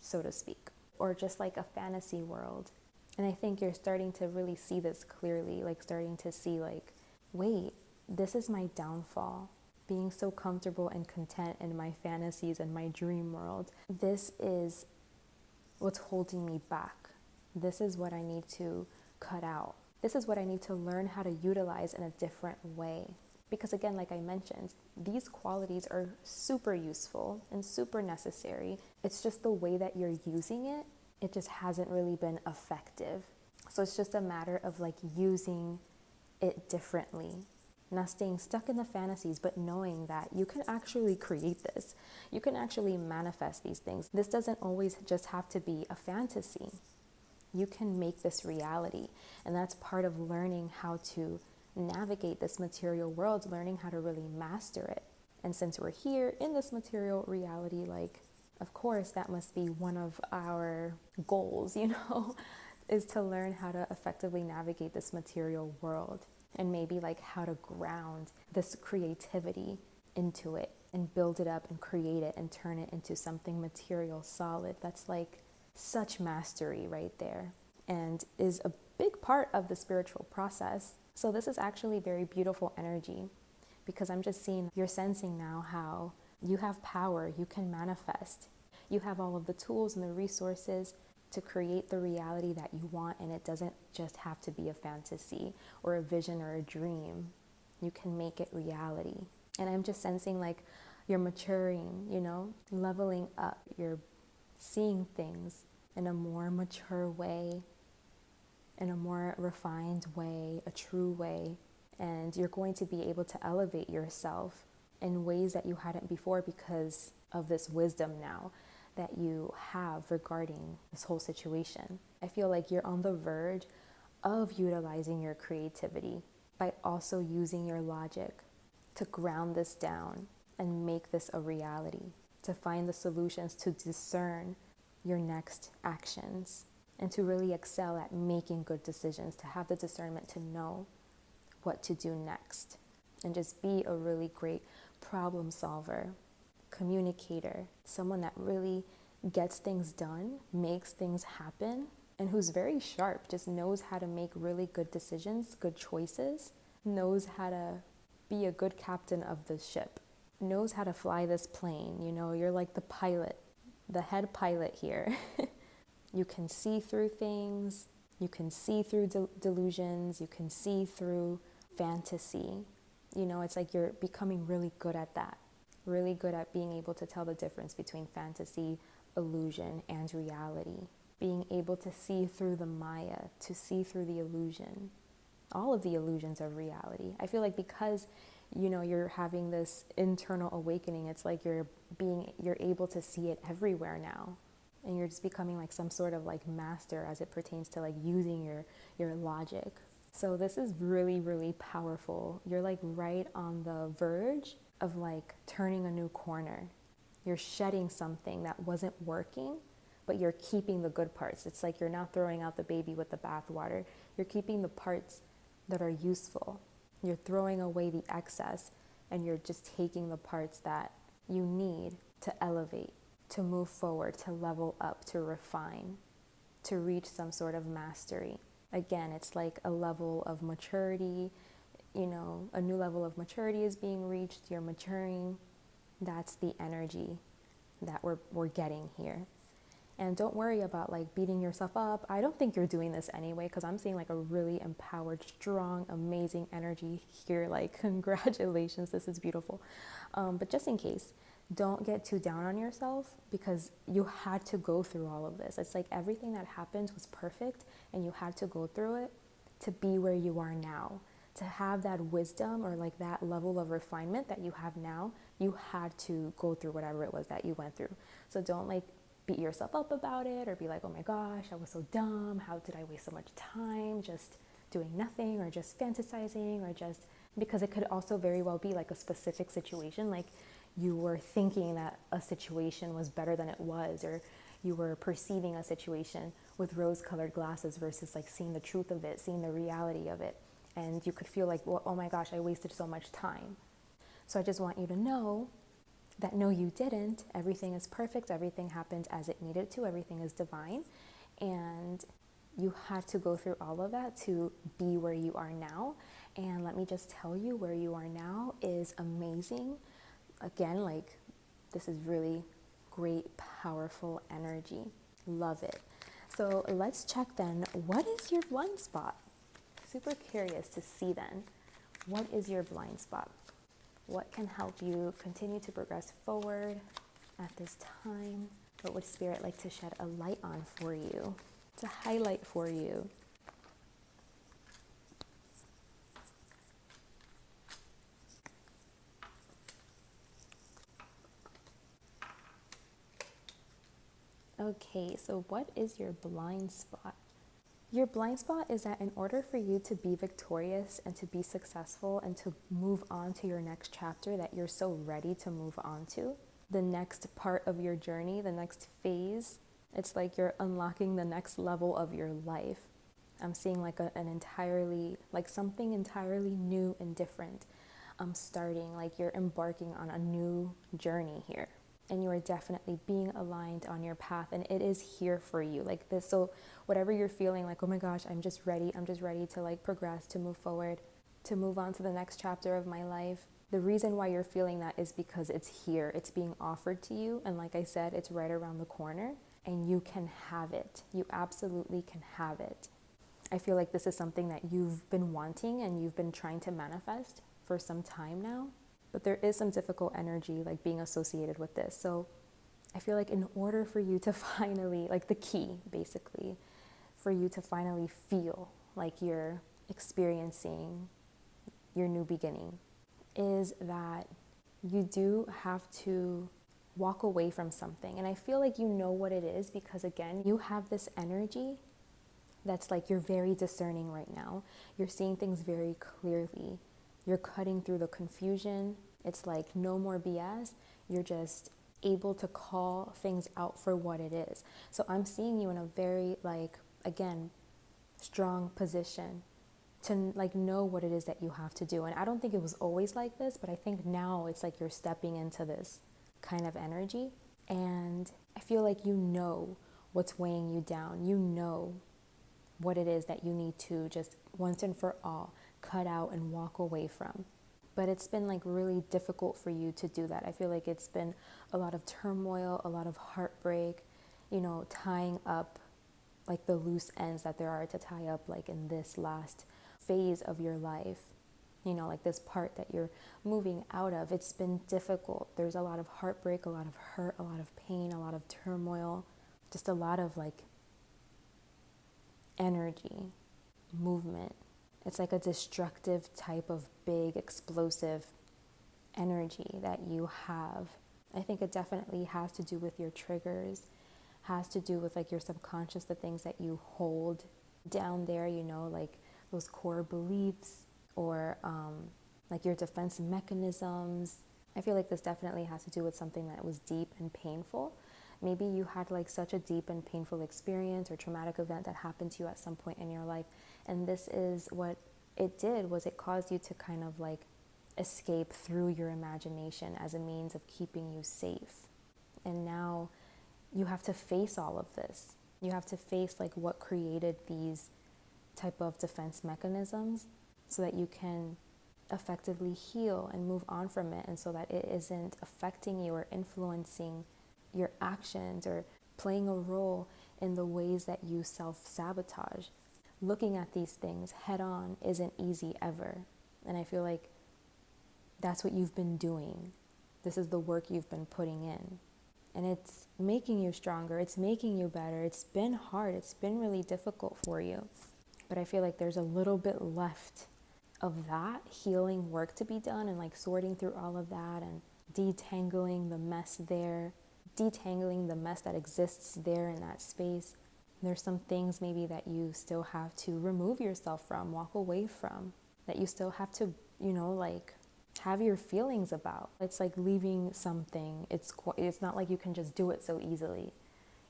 so to speak, or just like a fantasy world. And I think you're starting to really see this clearly, like starting to see like, wait, this is my downfall. Being so comfortable and content in my fantasies and my dream world. This is what's holding me back. This is what I need to cut out. This is what I need to learn how to utilize in a different way. Because again, like I mentioned, these qualities are super useful and super necessary. It's just the way that you're using it, it just hasn't really been effective. So it's just a matter of like using it differently. Not staying stuck in the fantasies, but knowing that you can actually create this. You can actually manifest these things. This doesn't always just have to be a fantasy. You can make this reality. And that's part of learning how to navigate this material world, learning how to really master it. And since we're here in this material reality, like, of course, that must be one of our goals, you know, is to learn how to effectively navigate this material world and maybe like how to ground this creativity into it and build it up and create it and turn it into something material, solid. That's like such mastery right there and is a big part of the spiritual process. So this is actually very beautiful energy because I'm just seeing, you're sensing now how you have power, you can manifest. You have all of the tools and the resources to create the reality that you want, and it doesn't just have to be a fantasy or a vision or a dream. You can make it reality. And I'm just sensing like you're maturing, you know, leveling up. You're seeing things in a more mature way, in a more refined way, a true way. And you're going to be able to elevate yourself in ways that you hadn't before because of this wisdom now that you have regarding this whole situation. I feel like you're on the verge of utilizing your creativity by also using your logic to ground this down and make this a reality, to find the solutions, to discern your next actions, and to really excel at making good decisions, to have the discernment to know what to do next, and just be a really great problem solver, communicator, someone that really gets things done, makes things happen, and who's very sharp, just knows how to make really good decisions, good choices, knows how to be a good captain of the ship, knows how to fly this plane. You know, you're like the pilot, the head pilot here. You can see through things, you can see through delusions, you can see through fantasy. You know, it's like you're becoming really good at that, really good at being able to tell the difference between fantasy, illusion, and reality. Being able to see through the Maya, to see through the illusion, all of the illusions of reality. I feel like because, you know, you're having this internal awakening, it's like you're able to see it everywhere now. And you're just becoming like some sort of like master as it pertains to like using your logic. So this is really, really powerful. You're like right on the verge of like turning a new corner. You're shedding something that wasn't working, but you're keeping the good parts. It's like you're not throwing out the baby with the bathwater. You're keeping the parts that are useful. You're throwing away the excess, and you're just taking the parts that you need to elevate, to move forward, to level up, to refine, to reach some sort of mastery. Again, it's like a level of maturity, you know, a new level of maturity is being reached. You're maturing. That's the energy that we're getting here. And don't worry about like beating yourself up. I don't think you're doing this anyway, because I'm seeing like a really empowered, strong, amazing energy here. Like, congratulations, this is beautiful. But just in case, don't get too down on yourself, because you had to go through all of this. It's like everything that happened was perfect, and you had to go through it to be where you are now. To have that wisdom or like that level of refinement that you have now, you had to go through whatever it was that you went through. So don't like beat yourself up about it or be like, oh my gosh, I was so dumb. How did I waste so much time just doing nothing, or just fantasizing, or just, because it could also very well be like a specific situation. Like you were thinking that a situation was better than it was, or you were perceiving a situation with rose-colored glasses versus like seeing the truth of it, seeing the reality of it. And you could feel like, well, oh my gosh, I wasted so much time. So I just want you to know that no, you didn't. Everything is perfect. Everything happened as it needed to. Everything is divine. And you had to go through all of that to be where you are now. And let me just tell you, where you are now is amazing. Again, like, this is really great, powerful energy. Love it. So let's check then, what is your blind spot? Super curious to see then, what is your blind spot? What can help you continue to progress forward at this time? What would Spirit like to shed a light on for you, to highlight for you? Okay, so what is your blind spot? Your blind spot is that in order for you to be victorious and to be successful and to move on to your next chapter that you're so ready to move on to, the next part of your journey, the next phase, it's like you're unlocking the next level of your life. I'm seeing like an entirely, like something entirely new and different. Starting, like you're embarking on a new journey here. And you are definitely being aligned on your path, and it is here for you, like this. So whatever you're feeling like, oh my gosh, I'm just ready to like progress, to move forward, to move on to the next chapter of my life. The reason why you're feeling that is because it's here, it's being offered to you, and like I said, it's right around the corner, and you can have it. You absolutely can have it. I feel like this is something that you've been wanting and you've been trying to manifest for some time now. But there is some difficult energy like being associated with this. So I feel like in order for you to finally, like the key basically, for you to finally feel like you're experiencing your new beginning, is that you do have to walk away from something. And I feel like you know what it is, because again, you have this energy that's like you're very discerning right now. You're seeing things very clearly. You're cutting through the confusion. It's like no more BS. You're just able to call things out for what it is. So I'm seeing you in a very, like, again, strong position to like know what it is that you have to do. And I don't think it was always like this, but I think now it's like you're stepping into this kind of energy. And I feel like you know what's weighing you down. You know what it is that you need to just once and for all cut out and walk away from. But it's been like really difficult for you to do that. I feel like it's been a lot of turmoil, a lot of heartbreak, tying up like the loose ends that there are to tie up like in this last phase of your life. Like this part that you're moving out of. It's been difficult. There's a lot of heartbreak, a lot of hurt, a lot of pain, a lot of turmoil, just a lot of like energy, movement. It's like a destructive type of big explosive energy that you have. I think it definitely has to do with your triggers, has to do with like your subconscious, the things that you hold down there, like those core beliefs or like your defense mechanisms. I feel like this definitely has to do with something that was deep and painful. Maybe you had like such a deep and painful experience or traumatic event that happened to you at some point in your life. And this is what it did, was it caused you to kind of like escape through your imagination as a means of keeping you safe. And now you have to face all of this. You have to face like what created these type of defense mechanisms so that you can effectively heal and move on from it, and so that it isn't affecting you or influencing your actions or playing a role in the ways that you self-sabotage. Looking at these things head on isn't easy ever. And I feel like that's what you've been doing. This is the work you've been putting in. And it's making you stronger. It's making you better. It's been hard. It's been really difficult for you. But I feel like there's a little bit left of that healing work to be done, and like sorting through all of that and detangling the mess there, detangling the mess that exists there in that space. There's some things maybe that you still have to remove yourself from, walk away from, that you still have to, like have your feelings about. It's like leaving something. It's not like you can just do it so easily.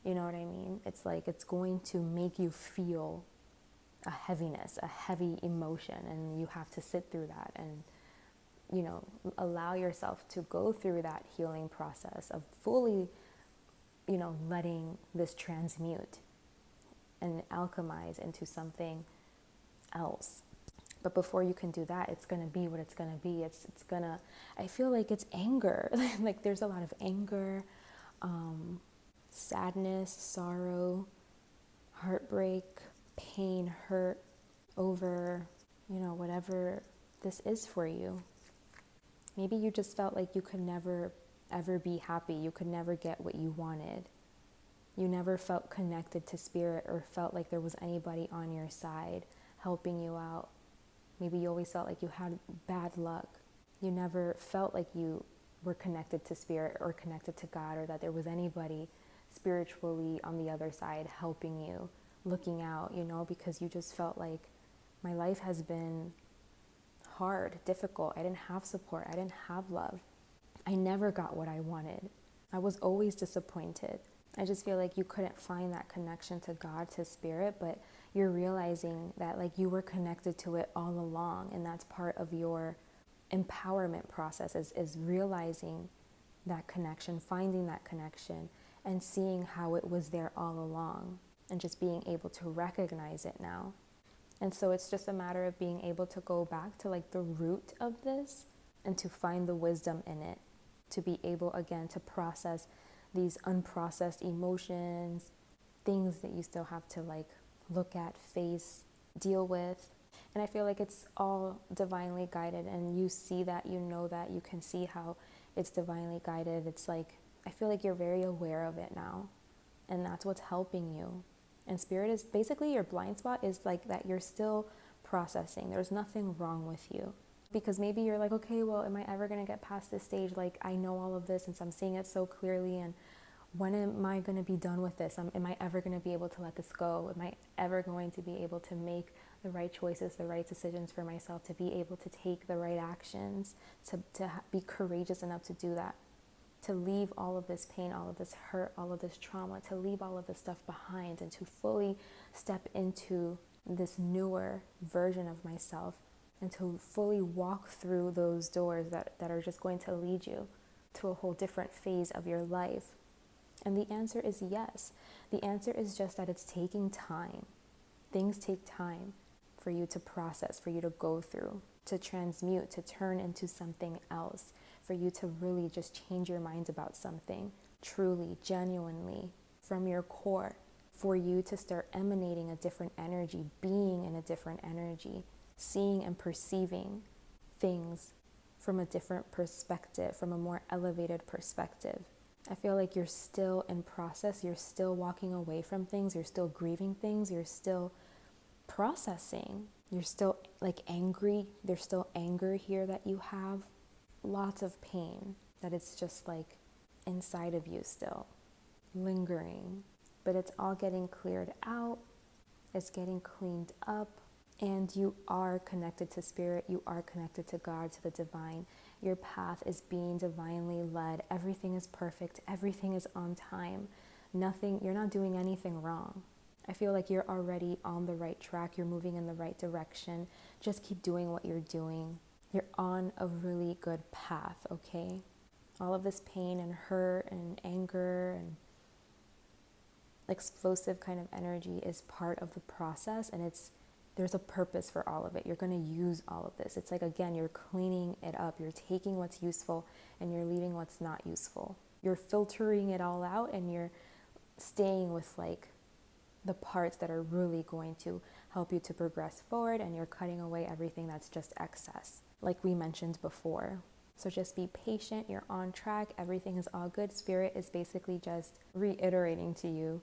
You know what I mean? It's like it's going to make you feel a heaviness, a heavy emotion, and you have to sit through that and allow yourself to go through that healing process of fully letting this transmute and alchemize into something else. But before you can do that, it's going to be what it's going to be. I feel like it's anger. Like there's a lot of anger, sadness, sorrow, heartbreak, pain, hurt over, whatever this is for you. Maybe you just felt like you could never, ever be happy. You could never get what you wanted. You never felt connected to spirit or felt like there was anybody on your side helping you out. Maybe you always felt like you had bad luck. You never felt like you were connected to spirit or connected to God, or that there was anybody spiritually on the other side helping you, looking out, because you just felt like my life has been hard, difficult. I didn't have support. I didn't have love. I never got what I wanted. I was always disappointed. I just feel like you couldn't find that connection to God, to spirit, but you're realizing that like you were connected to it all along. And that's part of your empowerment process is realizing that connection, finding that connection, and seeing how it was there all along, and just being able to recognize it now. And so it's just a matter of being able to go back to like the root of this and to find the wisdom in it, to be able again to process these unprocessed emotions, things that you still have to like look at, face, deal with. And I feel like it's all divinely guided, and you see that, that, you can see how it's divinely guided. It's like, I feel like you're very aware of it now, and that's what's helping you. And spirit is basically your blind spot, is like that you're still processing. There's nothing wrong with you. Because maybe you're like, okay, well, am I ever going to get past this stage? Like, I know all of this, and so I'm seeing it so clearly, and when am I going to be done with this? Am I ever going to be able to let this go? Am I ever going to be able to make the right choices, the right decisions for myself, to be able to take the right actions, to be courageous enough to do that, to leave all of this pain, all of this hurt, all of this trauma, to leave all of this stuff behind, and to fully step into this newer version of myself, and to fully walk through those doors that are just going to lead you to a whole different phase of your life? And the answer is yes. The answer is just that it's taking time. Things take time for you to process, for you to go through, to transmute, to turn into something else, for you to really just change your mind about something, truly, genuinely, from your core, for you to start emanating a different energy, being in a different energy, seeing and perceiving things from a different perspective, from a more elevated perspective. I feel like you're still in process, you're still walking away from things, you're still grieving things, you're still processing, you're still like angry, there's still anger here that you have, lots of pain that it's just like inside of you still, lingering, but it's all getting cleared out, it's getting cleaned up, and you are connected to spirit, you are connected to God, to the divine. Your path is being divinely led. Everything is perfect. Everything is on time. You're not doing anything wrong. I feel like you're already on the right track. You're moving in the right direction. Just keep doing what you're doing. You're on a really good path, okay? All of this pain and hurt and anger and explosive kind of energy is part of the process, and there's a purpose for all of it. You're going to use all of this. It's like, again, you're cleaning it up. You're taking what's useful and you're leaving what's not useful. You're filtering it all out and you're staying with like the parts that are really going to help you to progress forward, and you're cutting away everything that's just excess, like we mentioned before. So just be patient. You're on track. Everything is all good. Spirit is basically just reiterating to you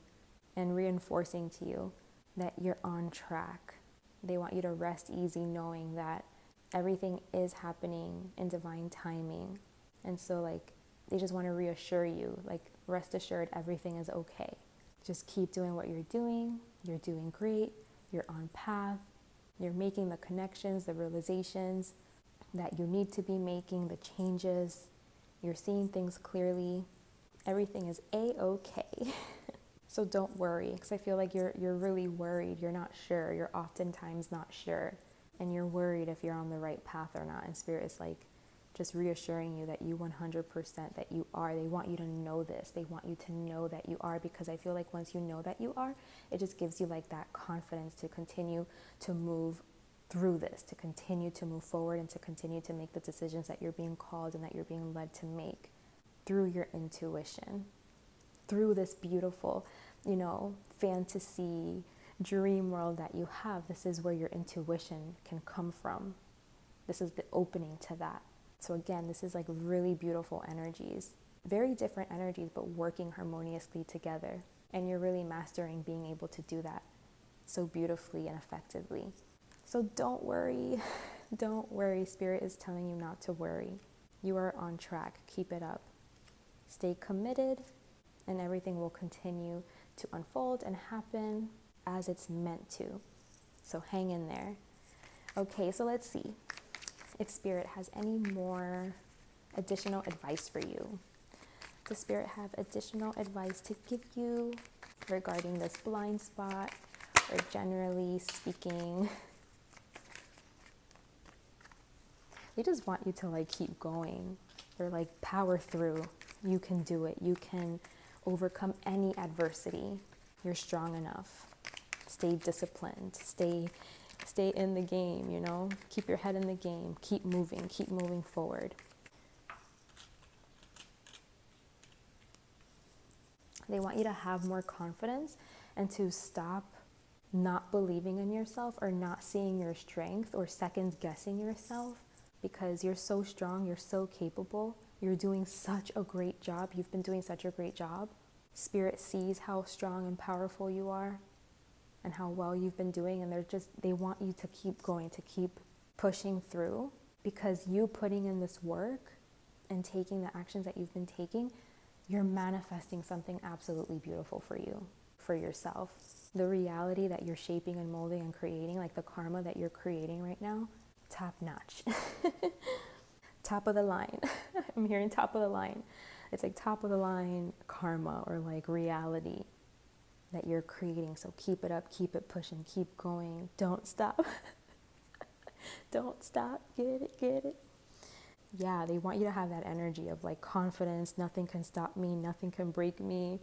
and reinforcing to you that you're on track. They want you to rest easy knowing that everything is happening in divine timing. And so like they just want to reassure you, like rest assured everything is okay. Just keep doing what you're doing. You're doing great. You're on path. You're making the connections, the realizations that you need to be making, the changes. You're seeing things clearly. Everything is A-okay. So don't worry, because I feel like you're really worried. You're not sure. You're oftentimes not sure. And you're worried if you're on the right path or not. And Spirit is like just reassuring you that you 100% that you are. They want you to know this. They want you to know that you are, because I feel like once you know that you are, it just gives you like that confidence to continue to move through this, to continue to move forward and to continue to make the decisions that you're being called and that you're being led to make through your intuition, through this beautiful, fantasy dream world that you have. This is where your intuition can come from. This is the opening to that. So again, this is like really beautiful energies, very different energies, but working harmoniously together. And you're really mastering being able to do that so beautifully and effectively. So don't worry. Don't worry. Spirit is telling you not to worry. You are on track. Keep it up. Stay committed, and everything will continue to unfold and happen as it's meant to. So hang in there. Okay, so let's see if Spirit has any more additional advice for you. Does Spirit have additional advice to give you regarding this blind spot, or generally speaking? They just want you to like keep going. They're like, power through. You can do it. You can overcome any adversity. You're strong enough. Stay disciplined. Stay in the game, Keep your head in the game. Keep moving forward. They want you to have more confidence and to stop not believing in yourself or not seeing your strength or second guessing yourself, because you're so strong, you're so capable. You're doing such a great job. You've been doing such a great job. Spirit sees how strong and powerful you are and how well you've been doing, and they want you to keep going, to keep pushing through, because you putting in this work and taking the actions that you've been taking, you're manifesting something absolutely beautiful for you, for yourself. The reality that you're shaping and molding and creating, like the karma that you're creating right now, top notch. Top of the line. I'm hearing top of the line. It's like top of the line karma, or like reality that you're creating. So keep it up, keep it pushing, keep going. Don't stop. Don't stop. Get it. Yeah, they want you to have that energy of like confidence. Nothing can stop me. Nothing can break me.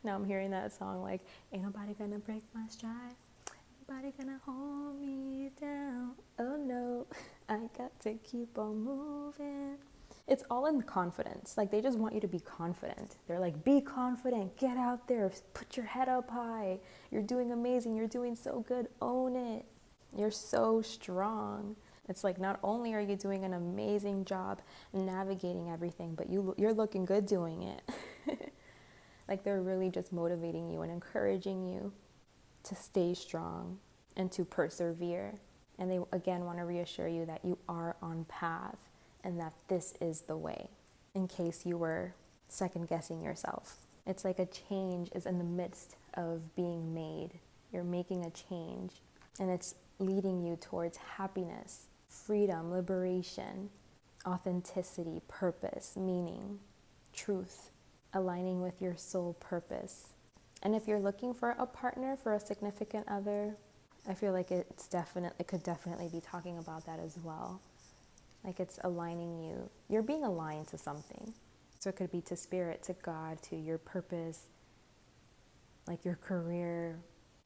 Now I'm hearing that song like, ain't nobody gonna break my stride. Nobody gonna hold me down. Oh no, I got to keep on moving. It's all in the confidence. Like, they just want you to be confident. They're like, be confident, get out there, put your head up high. You're doing amazing, you're doing so good, own it. You're so strong. It's like, not only are you doing an amazing job navigating everything, but you're looking good doing it. Like, they're really just motivating you and encouraging you to stay strong and to persevere. And they again want to reassure you that you are on path and that this is the way, in case you were second guessing yourself. It's like a change is in the midst of being made. You're making a change, and it's leading you towards happiness, freedom, liberation, authenticity, purpose, meaning, truth, aligning with your soul purpose. And if you're looking for a partner, for a significant other, I feel like it could definitely be talking about that as well. Like, it's aligning you. You're being aligned to something. So it could be to spirit, to God, to your purpose, like your career,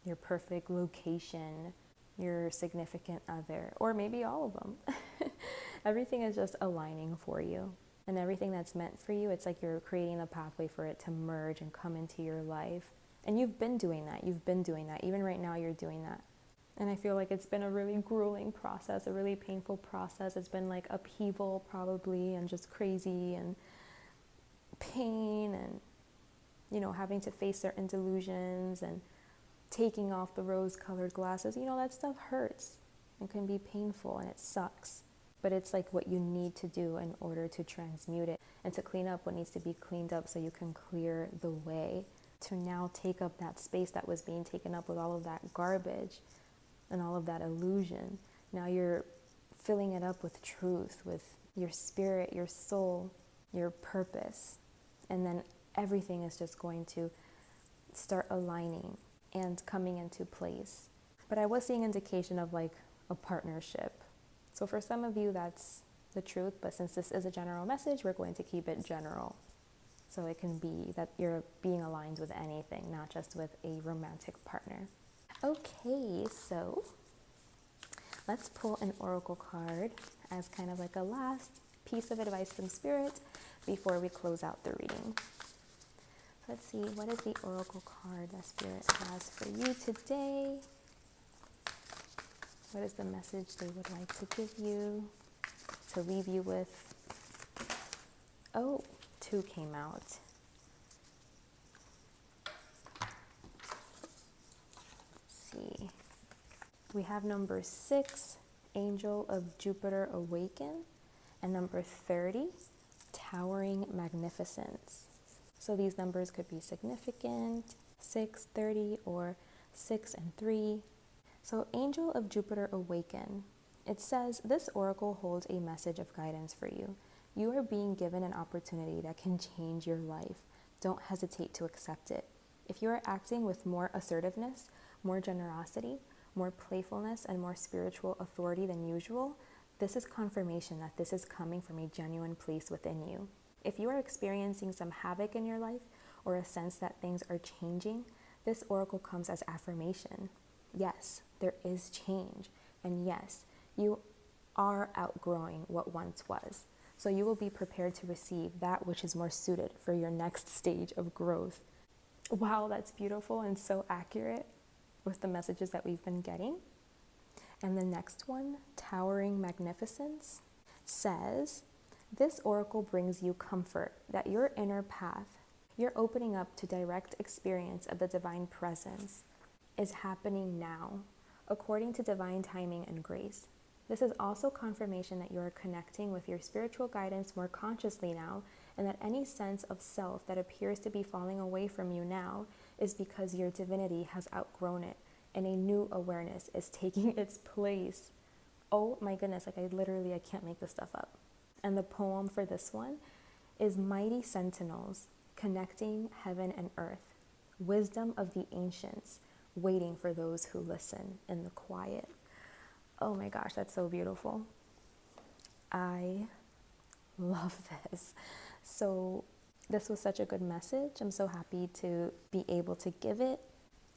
your perfect location, your significant other, or maybe all of them. Everything is just aligning for you. And everything that's meant for you, it's like you're creating a pathway for it to merge and come into your life. And you've been doing that. Even right now, you're doing that. And I feel like it's been a really grueling process, a really painful process. It's been like upheaval probably, and just crazy and pain, and, having to face certain delusions and taking off the rose-colored glasses. That stuff hurts and can be painful, and it sucks. But it's like what you need to do in order to transmute it and to clean up what needs to be cleaned up, so you can clear the way to now take up that space that was being taken up with all of that garbage and all of that illusion. Now you're filling it up with truth, with your spirit, your soul, your purpose. And then everything is just going to start aligning and coming into place. But I was seeing indication of like a partnership. So for some of you, that's the truth. But since this is a general message, we're going to keep it general. So it can be that you're being aligned with anything, not just with a romantic partner. Okay, so let's pull an oracle card as kind of like a last piece of advice from Spirit before we close out the reading. Let's see, what is the oracle card that Spirit has for you today? What is the message they would like to give you, to leave you with? Oh, 2 came out. See, we have number 6, Angel of Jupiter Awaken, and number 30, Towering Magnificence. So these numbers could be significant, 6, 30, or 6 and 3. So Angel of Jupiter Awaken, it says, this oracle holds a message of guidance for you. You are being given an opportunity that can change your life. Don't hesitate to accept it. If you are acting with more assertiveness, more generosity, more playfulness, and more spiritual authority than usual, this is confirmation that this is coming from a genuine place within you. If you are experiencing some havoc in your life, or a sense that things are changing, this oracle comes as affirmation. Yes, there is change. And yes, you are outgrowing what once was. So you will be prepared to receive that which is more suited for your next stage of growth. Wow, that's beautiful and so accurate with the messages that we've been getting. And the next one, Towering Magnificence, says, this oracle brings you comfort that your inner path, you're opening up to direct experience of the divine presence, is happening now, according to divine timing and grace. This is also confirmation that you are connecting with your spiritual guidance more consciously now, and that any sense of self that appears to be falling away from you now is because your divinity has outgrown it, and a new awareness is taking its place. Oh my goodness, I can't make this stuff up. And the poem for this one is Mighty Sentinels, Connecting Heaven and Earth, Wisdom of the Ancients, Waiting for Those Who Listen in the Quiet. Oh my gosh, that's so beautiful. I love this. So This was such a good message. I'm so happy to be able to give it.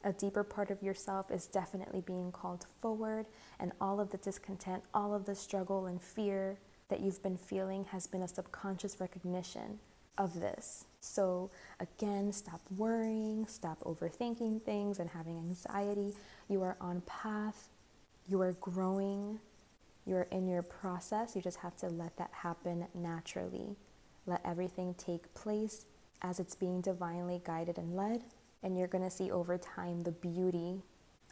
A deeper part of yourself is definitely being called forward, and all of the discontent, all of the struggle and fear that you've been feeling has been a subconscious recognition of this. So again, stop worrying, stop overthinking things and having anxiety. You are on path, you are growing, you're in your process. You just have to let that happen naturally. Let everything take place as it's being divinely guided and led. And you're going to see over time the beauty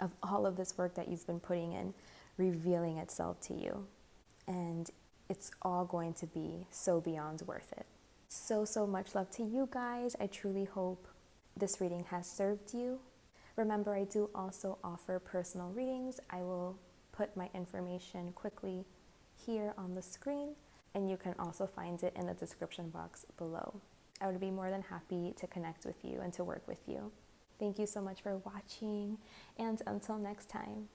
of all of this work that you've been putting in revealing itself to you. And it's all going to be so beyond worth it. So much love to you guys. I truly hope this reading has served you. Remember, I do also offer personal readings. I will put my information quickly here on the screen, and you can also find it in the description box below. I would be more than happy to connect with you and to work with you. Thank you so much for watching, and until next time,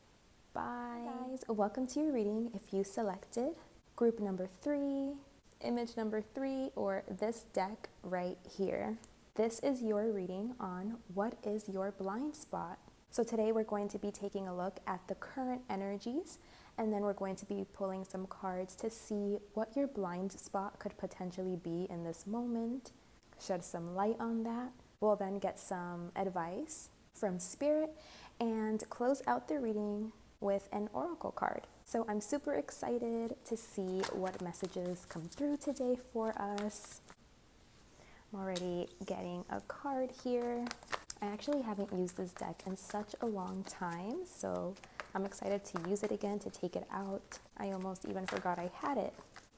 bye. Guys, welcome to your reading. If you selected group number 3, image number 3, or this deck right here, this is your reading on what is your blind spot. So today we're going to be taking a look at the current energies, and then we're going to be pulling some cards to see what your blind spot could potentially be in this moment, shed some light on that. We'll then get some advice from Spirit and close out the reading with an oracle card. So I'm super excited to see what messages come through today for us. I'm already getting a card here. I actually haven't used this deck in such a long time, so I'm excited to use it again, to take it out. I almost even forgot I had it.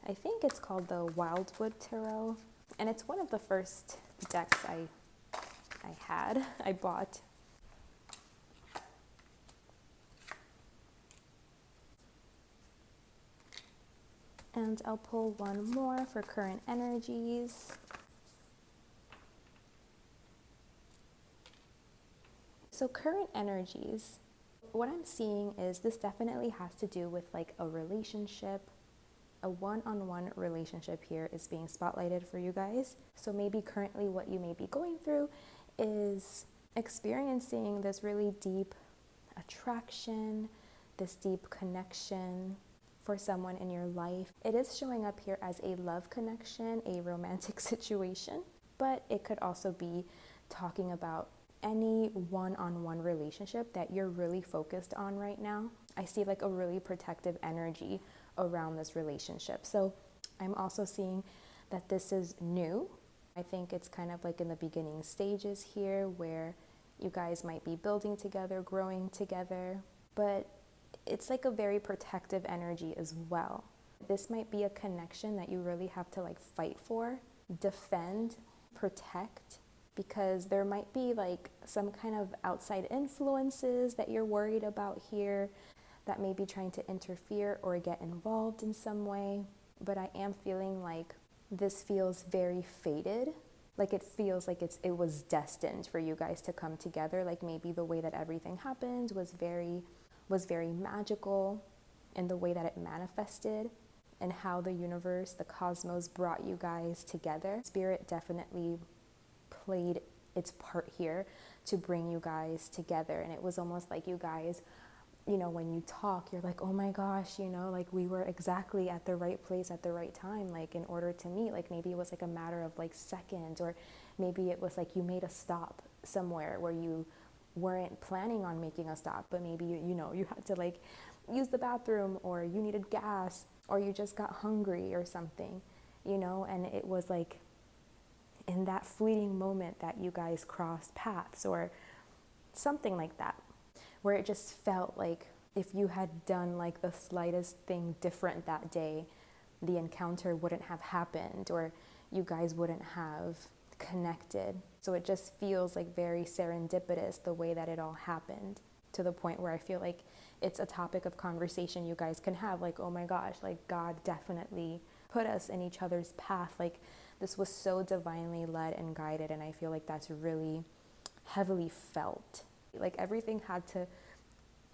I think it's called the Wildwood Tarot, and it's one of the first decks I bought. And I'll pull one more for current energies. So current energies, what I'm seeing is this definitely has to do with like a relationship. A one-on-one relationship here is being spotlighted for you guys. So maybe currently what you may be going through is experiencing this really deep attraction, this deep connection for someone in your life. It is showing up here as a love connection, a romantic situation, but it could also be talking about any one-on-one relationship that you're really focused on right now. I see like a really protective energy around this relationship. So I'm also seeing that this is new. I think it's kind of like in the beginning stages here where you guys might be building together, growing together, but it's like a very protective energy as well. This might be a connection that you really have to like fight for, defend, protect, because there might be like some kind of outside influences that you're worried about here that may be trying to interfere or get involved in some way. But I am feeling like this feels very fated. Like it feels like it was destined for you guys to come together. Like maybe the way that everything happened was very magical in the way that it manifested and how the universe, the cosmos brought you guys together. Spirit definitely played its part here to bring you guys together. And it was almost like you guys, you know, when you talk, you're like, oh my gosh, you know, like we were exactly at the right place at the right time, like in order to meet. Like maybe it was like a matter of like seconds, or maybe it was like you made a stop somewhere where you weren't planning on making a stop, but maybe you had to like use the bathroom, or you needed gas, or you just got hungry or something, you know, and it was like in that fleeting moment that you guys crossed paths or something like that, where it just felt like if you had done like the slightest thing different that day, the encounter wouldn't have happened, or you guys wouldn't have connected. So it just feels like very serendipitous the way that it all happened, to the point where I feel like it's a topic of conversation you guys can have, like, oh my gosh, like God definitely put us in each other's path. Like this was so divinely led and guided, and I feel like that's really heavily felt. Like everything had to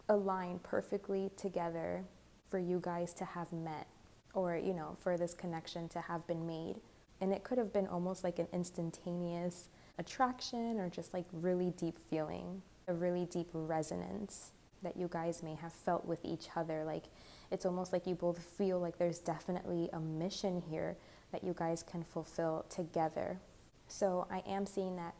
align perfectly together for you guys to have met, or, you know, for this connection to have been made. And it could have been almost like an instantaneous attraction or just like really deep feeling, a really deep resonance that you guys may have felt with each other. Like it's almost like you both feel like there's definitely a mission here that you guys can fulfill together. So I am seeing that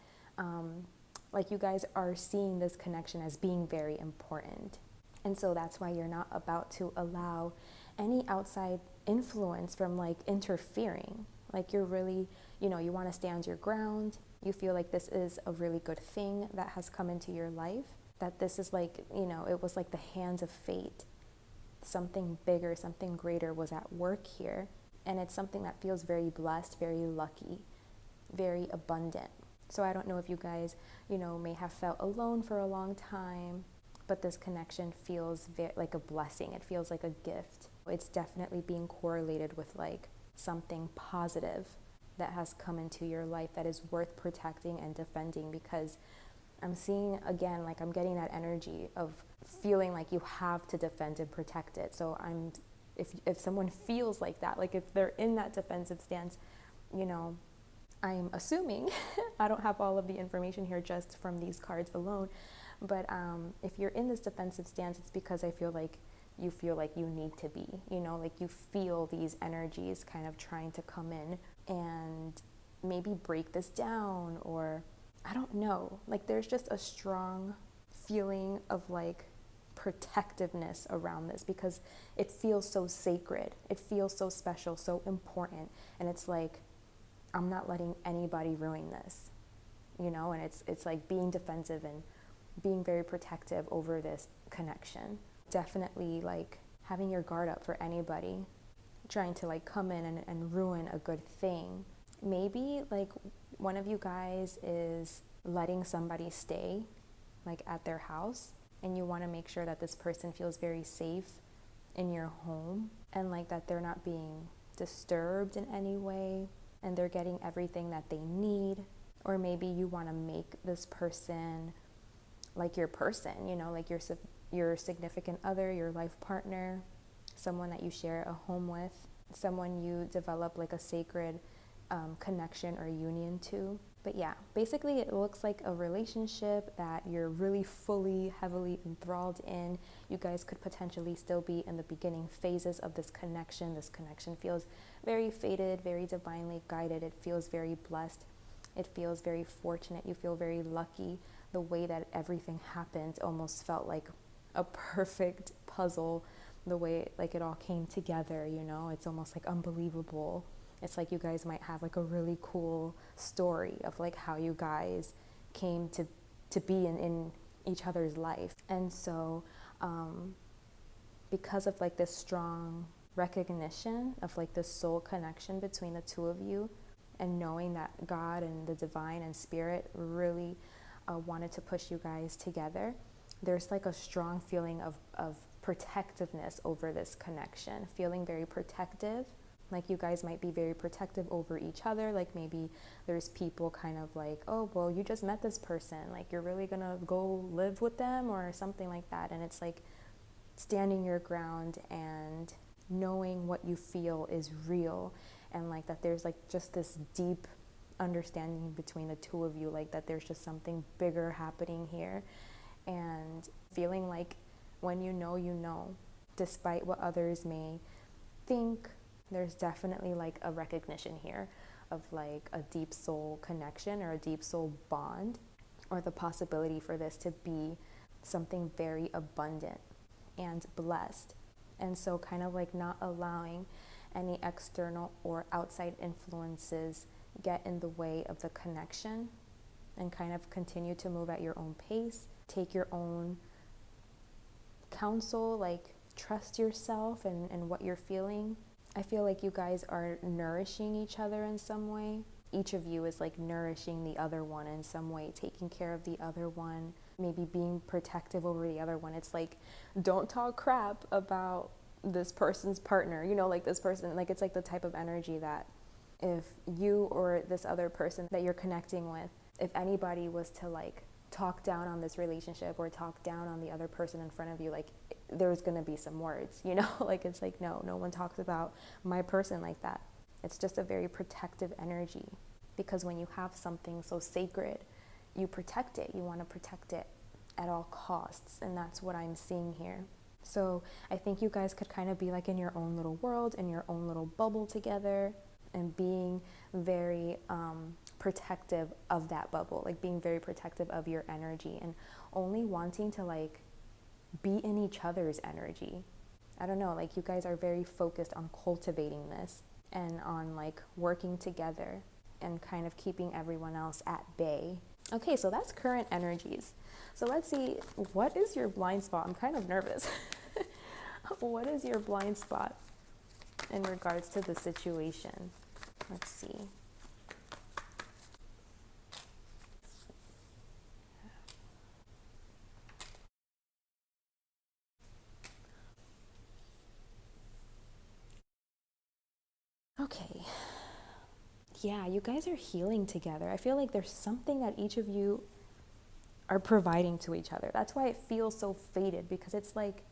like you guys are seeing this connection as being very important. And so that's why you're not about to allow any outside influence from like interfering. Like you're really, you know, you want to stand your ground. You feel like this is a really good thing that has come into your life. That this is like, you know, it was like the hands of fate. Something bigger, something greater was at work here. And it's something that feels very blessed, very lucky, very abundant. So I don't know if you guys, you know, may have felt alone for a long time, but this connection feels like a blessing. It feels like a gift. It's definitely being correlated with like something positive that has come into your life that is worth protecting and defending, because I'm seeing again, like I'm getting that energy of feeling like you have to defend and protect it. So if someone feels like that, like if they're in that defensive stance, you know, I'm assuming, I don't have all of the information here just from these cards alone, but if you're in this defensive stance, it's because I feel like you need to be, you know, like you feel these energies kind of trying to come in and maybe break this down, or I don't know, like there's just a strong feeling of like protectiveness around this because it feels so sacred, it feels so special, so important, and it's like I'm not letting anybody ruin this, you know, and it's like being defensive and being very protective over this connection. Definitely like having your guard up for anybody trying to like come in and ruin a good thing. Maybe like one of you guys is letting somebody stay like at their house, and you want to make sure that this person feels very safe in your home and like that they're not being disturbed in any way and they're getting everything that they need. Or maybe you want to make this person like your person, you know, like your significant other, your life partner, someone that you share a home with, someone you develop like a sacred connection or union to. But yeah, basically it looks like a relationship that you're really fully, heavily enthralled in. You guys could potentially still be in the beginning phases of this connection. This connection feels very fated, very divinely guided. It feels very blessed. It feels very fortunate. You feel very lucky. The way that everything happened almost felt like a perfect puzzle. The way like it all came together, you know, it's almost like unbelievable. It's like you guys might have like a really cool story of like how you guys came to be in each other's life. And so because of like this strong recognition of like this soul connection between the two of you, and knowing that God and the divine and spirit really wanted to push you guys together, there's like a strong feeling of protectiveness over this connection, feeling very protective. Like you guys might be very protective over each other. Like maybe there's people kind of like, oh, well, you just met this person. Like you're really going to go live with them or something like that. And it's like standing your ground and knowing what you feel is real. And like that there's like just this deep understanding between the two of you, like that there's just something bigger happening here. And feeling like when you know, despite what others may think, there's definitely like a recognition here of like a deep soul connection or a deep soul bond, or the possibility for this to be something very abundant and blessed. And so kind of like not allowing any external or outside influences get in the way of the connection, and kind of continue to move at your own pace, take your own counsel, like trust yourself and what you're feeling. I feel like you guys are nourishing each other in some way. Each of you is like nourishing the other one in some way, taking care of the other one, maybe being protective over the other one. It's like, don't talk crap about this person's partner, you know, like this person, like it's like the type of energy that if you or this other person that you're connecting with, if anybody was to like talk down on this relationship or talk down on the other person in front of you, like there's going to be some words, you know, like it's like, no one talks about my person like that. It's just a very protective energy, because when you have something so sacred, you protect it. You want to protect it at all costs, and that's what I'm seeing here. So I think you guys could kind of be like in your own little world, in your own little bubble together, and being very protective of that bubble, like being very protective of your energy, and only wanting to like be in each other's energy. I don't know, like you guys are very focused on cultivating this and on like working together and kind of keeping everyone else at bay. Okay, so that's current energies. So let's see, what is your blind spot? I'm kind of nervous. What is your blind spot in regards to the situation? Let's see. Okay. Yeah, you guys are healing together. I feel like there's something that each of you are providing to each other. That's why it feels so fated, because it's like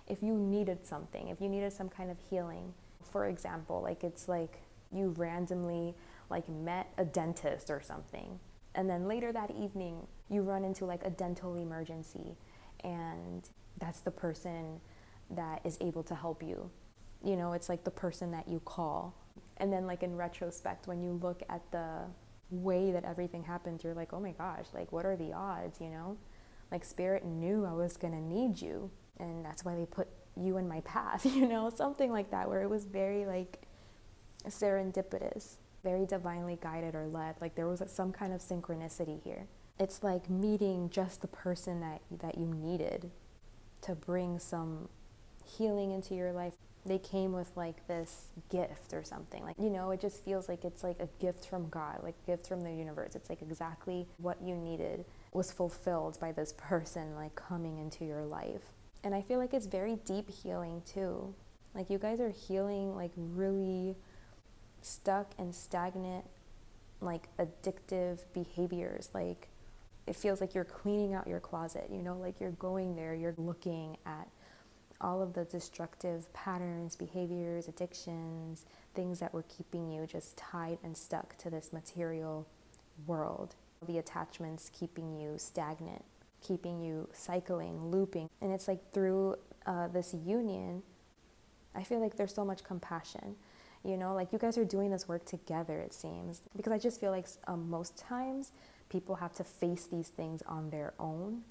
if you needed something, if you needed some kind of healing, for example, like it's like you randomly like met a dentist or something, and then later that evening you run into like a dental emergency, and that's the person that is able to help you. You know, it's like the person that you call. And then like in retrospect, when you look at the way that everything happened, you're like, oh my gosh, like what are the odds, you know? Like spirit knew I was gonna need you, and that's why they put you in my path, you know, something like that, where it was very like serendipitous, very divinely guided or led. Like there was some kind of synchronicity here. It's like meeting just the person that you needed to bring some healing into your life. They came with like this gift or something, like, you know, it just feels like it's like a gift from God, like a gift from the universe. It's like exactly what you needed was fulfilled by this person like coming into your life. And I feel like it's very deep healing too. Like you guys are healing like really stuck and stagnant, like addictive behaviors. Like it feels like you're cleaning out your closet, you know, like you're going there, you're looking at all of the destructive patterns, behaviors, addictions, things that were keeping you just tied and stuck to this material world. The attachments keeping you stagnant, keeping you cycling, looping. And it's like through this union, I feel like there's so much compassion. You know, like you guys are doing this work together, it seems. Because I just feel like most times people have to face these things on their own.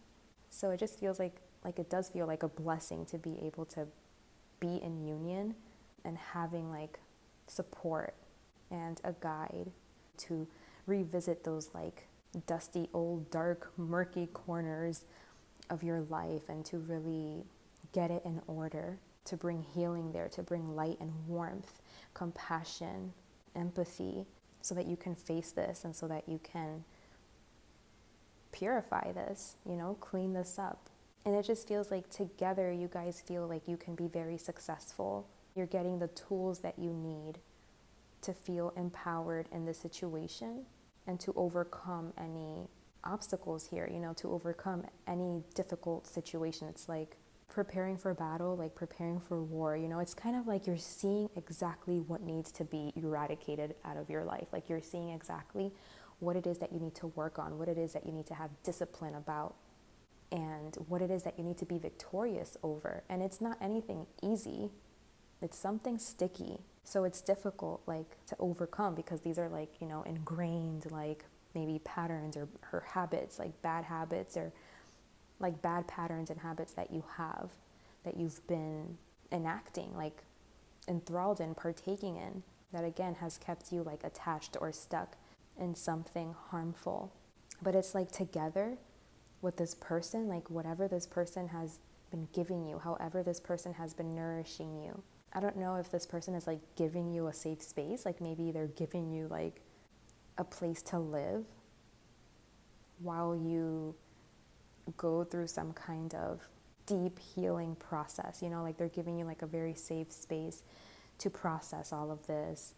So it just feels like it does feel like a blessing to be able to be in union and having like support and a guide to revisit those like dusty, old, dark, murky corners of your life, and to really get it in order, to bring healing there, to bring light and warmth, compassion, empathy, so that you can face this and so that you can purify this, you know, clean this up. And it just feels like together you guys feel like you can be very successful. You're getting the tools that you need to feel empowered in the situation and to overcome any obstacles here, you know, to overcome any difficult situation. It's like preparing for battle, like preparing for war, you know, it's kind of like you're seeing exactly what needs to be eradicated out of your life. Like you're seeing exactly what it is that you need to work on, what it is that you need to have discipline about, and what it is that you need to be victorious over. And it's not anything easy. It's something sticky. So it's difficult like to overcome, because these are like, you know, ingrained like maybe patterns or habits, like bad habits or like bad patterns and habits that you have, that you've been enacting, like enthralled in, partaking in, that again has kept you like attached or stuck in something harmful. But it's like together with this person, like whatever this person has been giving you, however this person has been nourishing you. I don't know if this person is like giving you a safe space, like maybe they're giving you like a place to live while you go through some kind of deep healing process, you know, like they're giving you like a very safe space to process all of this.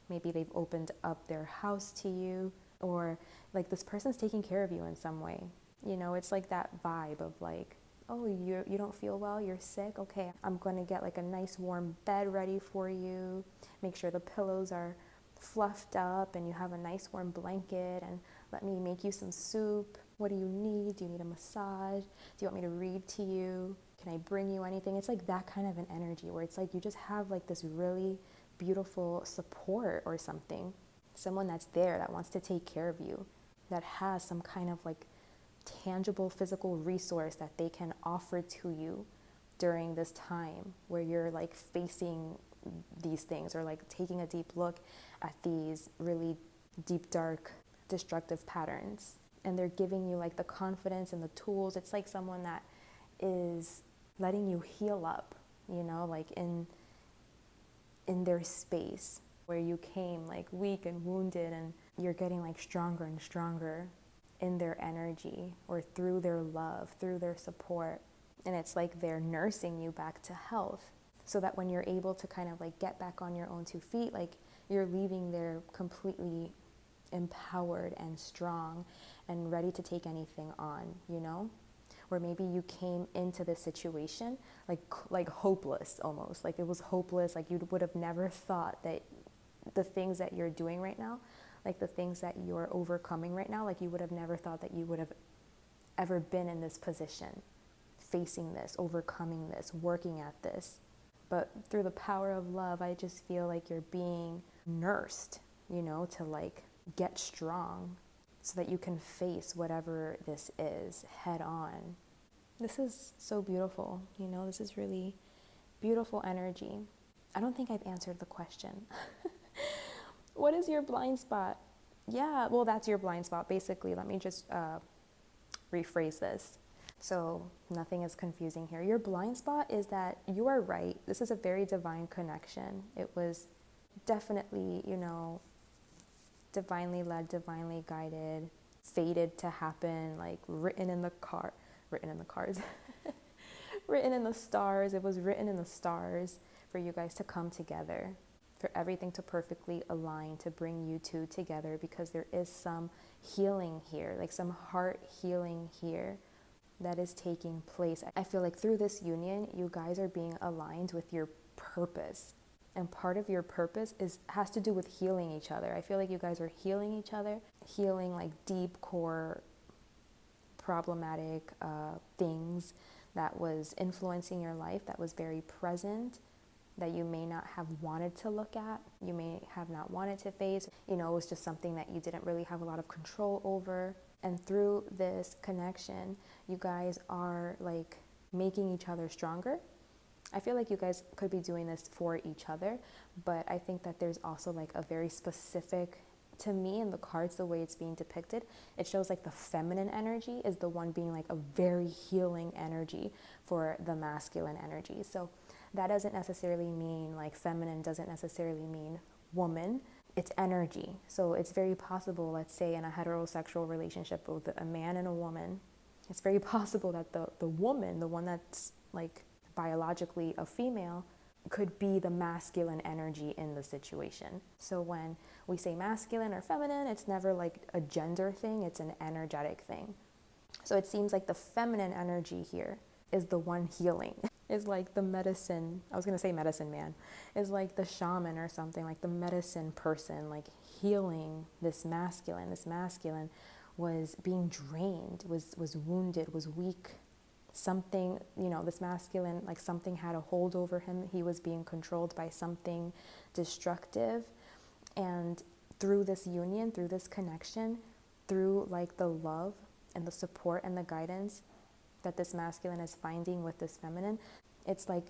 Maybe they've opened up their house to you, or like this person's taking care of you in some way. You know, it's like that vibe of like oh, you don't feel well, you're sick, okay, I'm going to get like a nice warm bed ready for you, make sure the pillows are fluffed up and you have a nice warm blanket, and let me make you some soup. What do you need? Do you need a massage? Do you want me to read to you? Can I bring you anything? It's like that kind of an energy where it's like you just have like this really beautiful support or something, someone that's there that wants to take care of you, that has some kind of like tangible physical resource that they can offer to you during this time where you're like facing these things, or like taking a deep look at these really deep, dark, destructive patterns. And they're giving you like the confidence and the tools. It's like someone that is letting you heal up, you know, like in their space where you came like weak and wounded, and you're getting like stronger and stronger in their energy, or through their love, through their support. And it's like they're nursing you back to health, so that when you're able to kind of like get back on your own 2 feet, like you're leaving there completely empowered and strong and ready to take anything on, you know? Where maybe you came into this situation like hopeless, almost like it was hopeless, like you would have never thought that the things that you're doing right now, like the things that you're overcoming right now, like you would have never thought that you would have ever been in this position, facing this, overcoming this, working at this. But through the power of love, I just feel like you're being nursed, you know, to like get strong so that you can face whatever this is head on. This is so beautiful, you know, this is really beautiful energy. I don't think I've answered the question. What is your blind spot? Yeah, well, that's your blind spot. Basically, let me just rephrase this so nothing is confusing here. Your blind spot is that you are right. This is a very divine connection. It was definitely, you know, divinely led, divinely guided, fated to happen, like written in the stars. Written in the stars. It was written in the stars for you guys to come together, for everything to perfectly align, to bring you two together, because there is some healing here, like some heart healing here that is taking place. I feel like through this union, you guys are being aligned with your purpose. And part of your purpose has to do with healing each other. I feel like you guys are healing each other, healing like deep core problematic things that was influencing your life, that was very present, that you may not have wanted to look at, you may have not wanted to face. You know, it was just something that you didn't really have a lot of control over. And through this connection, you guys are like making each other stronger. I feel like you guys could be doing this for each other, but I think that there's also like a very specific, to me in the cards, the way it's being depicted, it shows like the feminine energy is the one being like a very healing energy for the masculine energy. So that doesn't necessarily mean like feminine doesn't necessarily mean woman. It's energy. So it's very possible, let's say in a heterosexual relationship with a man and a woman, it's very possible that the woman, the one that's like biologically a female, could be the masculine energy in the situation. So when we say masculine or feminine, it's never like a gender thing, it's an energetic thing. So it seems like the feminine energy here is the one healing. Is like the medicine, I was going to say medicine man, is like the shaman or something, like the medicine person, like healing this masculine. This masculine was being drained, was wounded, was weak. Something, you know, this masculine, like something had a hold over him. He was being controlled by something destructive. And through this union, through this connection, through like the love and the support and the guidance that this masculine is finding with this feminine, it's like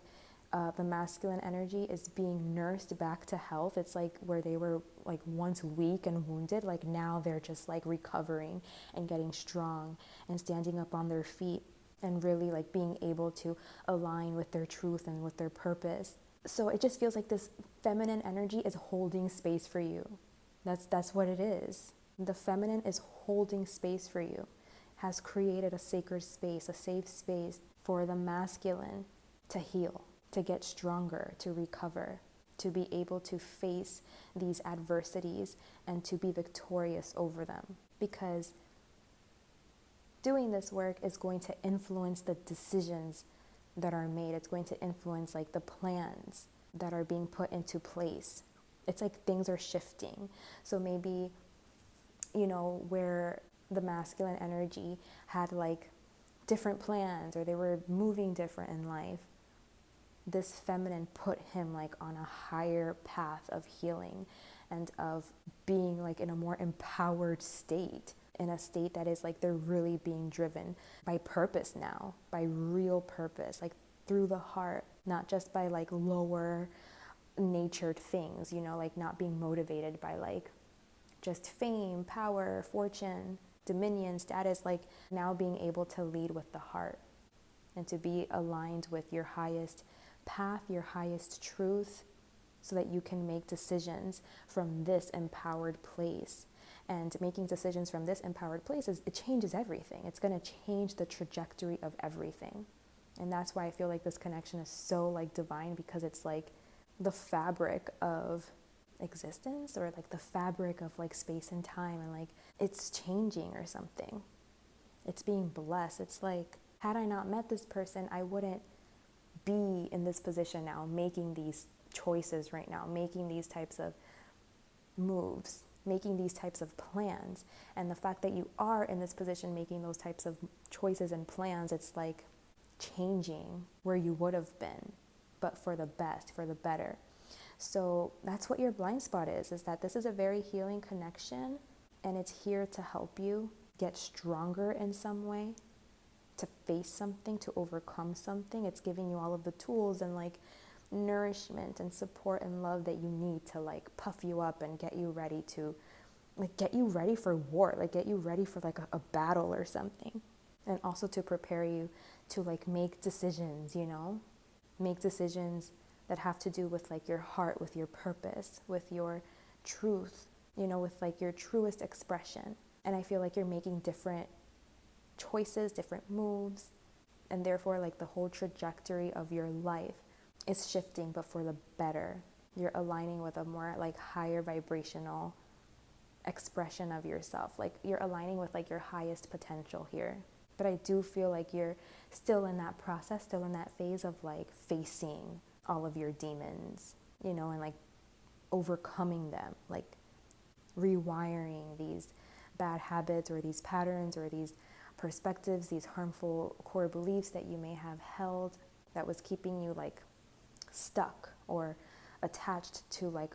the masculine energy is being nursed back to health. It's like where they were like once weak and wounded, like now they're just like recovering and getting strong and standing up on their feet and really like being able to align with their truth and with their purpose. So it just feels like this feminine energy is holding space for you. That's what it is. The feminine is holding space for you, has created a sacred space, a safe space for the masculine to heal, to get stronger, to recover, to be able to face these adversities and to be victorious over them. Because doing this work is going to influence the decisions that are made. It's going to influence like the plans that are being put into place. It's like things are shifting. So maybe, where the masculine energy had like different plans, or they were moving different in life, this feminine put him like on a higher path of healing and of being like in a more empowered state, in a state that is like they're really being driven by purpose now, by real purpose, like through the heart, not just by like lower natured things, like not being motivated by like just fame, power, fortune, dominion, status, like now being able to lead with the heart and to be aligned with your highest path, your highest truth, so that you can make decisions from this empowered place. And making decisions from this empowered place, it changes everything. It's going to change the trajectory of everything. And that's why I feel like this connection is so like divine, because it's like the fabric of existence, or like the fabric of like space and time, and like it's changing or something. It's being blessed. It's like, had I not met this person, I wouldn't be in this position now, making these choices right now, making these types of moves, making these types of plans. And the fact that you are in this position making those types of choices and plans, it's like changing where you would have been, but for the best, for the better. So that's what your blind spot is that this is a very healing connection, and it's here to help you get stronger in some way, to face something, to overcome something. It's giving you all of the tools and like nourishment and support and love that you need to like puff you up and get you ready to like get you ready for war, like get you ready for like a battle or something. And also to prepare you to like make decisions, make decisions that have to do with like your heart, with your purpose, with your truth, with like your truest expression. And I feel like you're making different choices, different moves, and therefore like the whole trajectory of your life is shifting, but for the better. You're aligning with a more like higher vibrational expression of yourself. Like you're aligning with like your highest potential here. But I do feel like you're still in that process, still in that phase of like facing all of your demons, and like overcoming them, like rewiring these bad habits or these patterns or these perspectives, these harmful core beliefs that you may have held that was keeping you like stuck or attached to like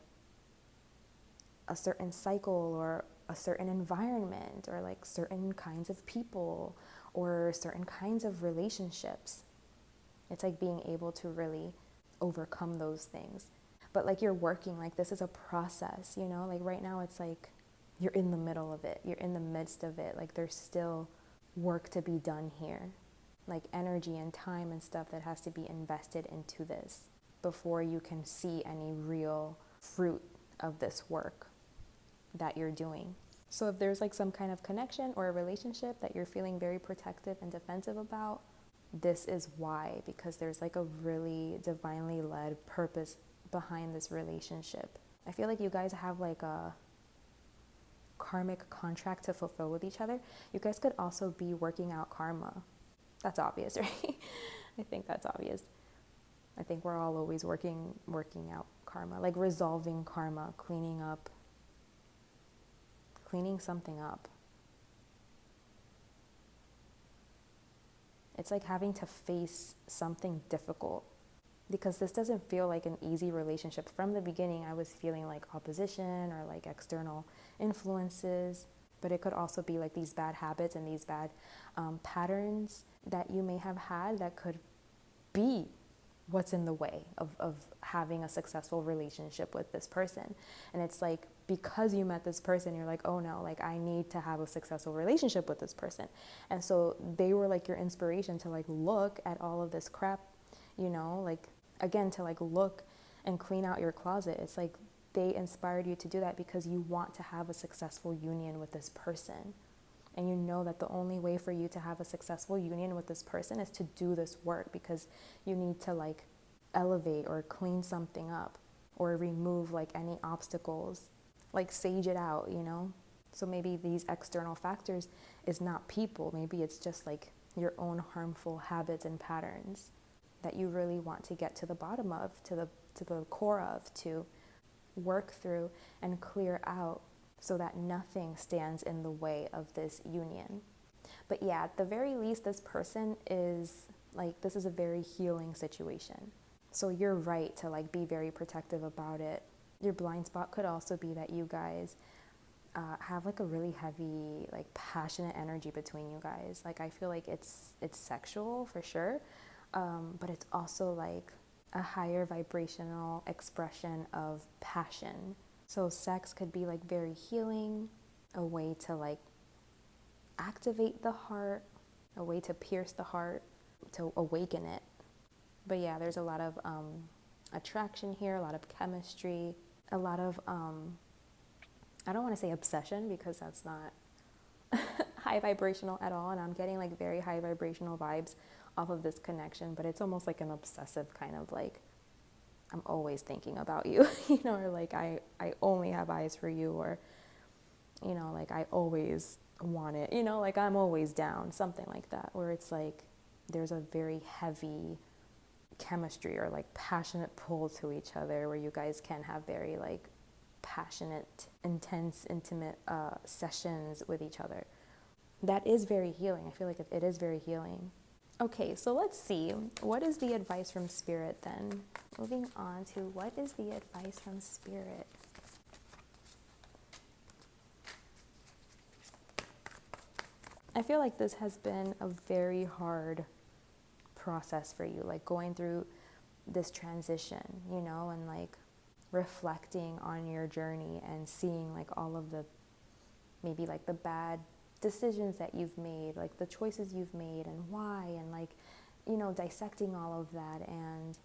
a certain cycle or a certain environment or like certain kinds of people or certain kinds of relationships. It's like being able to really overcome those things. But like you're working, like this is a process, like right now it's like you're in the middle of it, you're in the midst of it, like there's still work to be done here, like energy and time and stuff that has to be invested into this before you can see any real fruit of this work that you're doing. So if there's like some kind of connection or a relationship that you're feeling very protective and defensive about, this is why, because there's like a really divinely led purpose behind this relationship. I feel like you guys have like a karmic contract to fulfill with each other. You guys could also be working out karma. That's obvious, right? I think that's obvious. I think we're all always working out karma, like resolving karma, cleaning something up. It's like having to face something difficult, because this doesn't feel like an easy relationship. From the beginning, I was feeling like opposition or like external influences, but it could also be like these bad habits and these bad patterns that you may have had that could be what's in the way of having a successful relationship with this person. And it's like, because you met this person, you're like, oh no, like I need to have a successful relationship with this person. And so they were like your inspiration to like look at all of this crap, like again, to like look and clean out your closet. It's like they inspired you to do that because you want to have a successful union with this person. And you know that the only way for you to have a successful union with this person is to do this work, because you need to like elevate or clean something up or remove like any obstacles, like sage it out, So maybe these external factors is not people. Maybe it's just like your own harmful habits and patterns that you really want to get to the bottom of, to the core of, to work through and clear out so that nothing stands in the way of this union. But yeah, at the very least, this person is like, this is a very healing situation. So you're right to like be very protective about it. Your blind spot could also be that you guys have like a really heavy, like passionate energy between you guys. Like I feel like it's sexual for sure, but it's also like a higher vibrational expression of passion. So sex could be like very healing, a way to like activate the heart, a way to pierce the heart, to awaken it. But yeah, there's a lot of attraction here, a lot of chemistry, a lot of I don't want to say obsession because that's not high vibrational at all, and I'm getting like very high vibrational vibes off of this connection, but it's almost like an obsessive kind of like, I'm always thinking about you, you know, or like I only have eyes for you, or, you know, like I always want it, you know, like I'm always down, something like that, where it's like there's a very heavy chemistry or like passionate pull to each other, where you guys can have very like passionate, intense, intimate sessions with each other. That is very healing. I feel like it is very healing. Okay, so let's see. What is the advice from Spirit then? Moving on to what is the advice from Spirit? I feel like this has been a very hard process for you, like going through this transition, you know, and like reflecting on your journey and seeing like all of the, maybe like the bad decisions that you've made, like the choices you've made and why, and like, you know, dissecting all of that and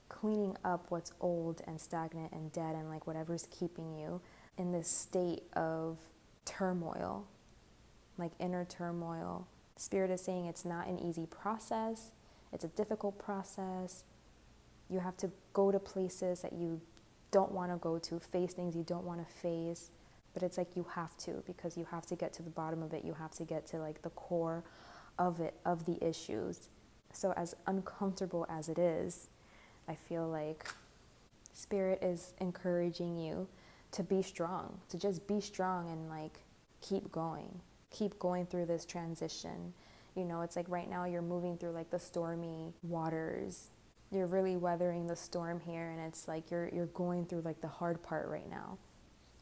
cleaning up what's old and stagnant and dead and like whatever's keeping you in this state of turmoil, like inner turmoil. Spirit is saying it's not an easy process. It's a difficult process. You have to go to places that you don't want to go to, face things you don't want to face, but it's like you have to, because you have to get to the bottom of it. You have to get to like the core of it, of the issues. So as uncomfortable as it is, I feel like Spirit is encouraging you to be strong, to just be strong and like keep going through this transition. You know, it's like right now you're moving through like the stormy waters. You're really weathering the storm here, and it's like you're going through like the hard part right now,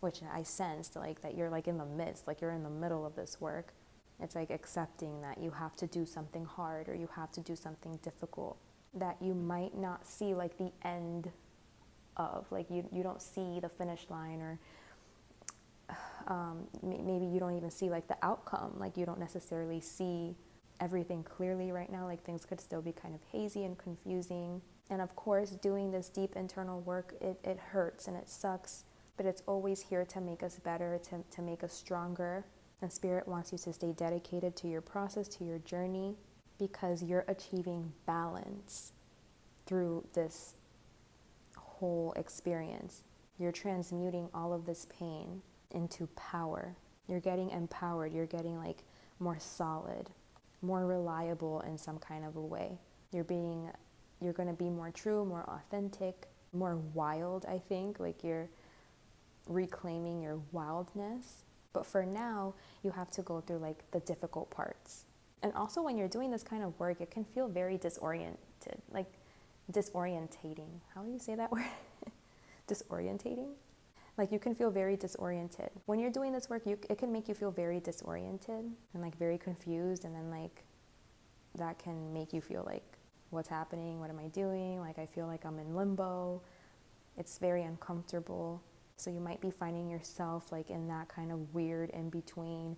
which I sensed like that you're like in the midst, like you're in the middle of this work. It's like accepting that you have to do something hard, or you have to do something difficult that you might not see like the end of, like you don't see the finish line, or maybe you don't even see like the outcome, like you don't necessarily see everything clearly right now, like things could still be kind of hazy and confusing. And of course, doing this deep internal work, it hurts and it sucks, but it's always here to make us better, to make us stronger. And Spirit wants you to stay dedicated to your process, to your journey, because you're achieving balance through this whole experience. You're transmuting all of this pain into power. You're getting empowered. You're getting like more solid, more reliable in some kind of a way. You're going to be more true, more authentic, more wild, I think. Like you're reclaiming your wildness. But for now, you have to go through like the difficult parts. And also when you're doing this kind of work, it can feel very disoriented, like disorientating. How do you say that word? Disorientating? Like you can feel very disoriented. When you're doing this work, it can make you feel very disoriented and like very confused. And then like that can make you feel like, what's happening? What am I doing? Like I feel like I'm in limbo. It's very uncomfortable. So you might be finding yourself like in that kind of weird in between.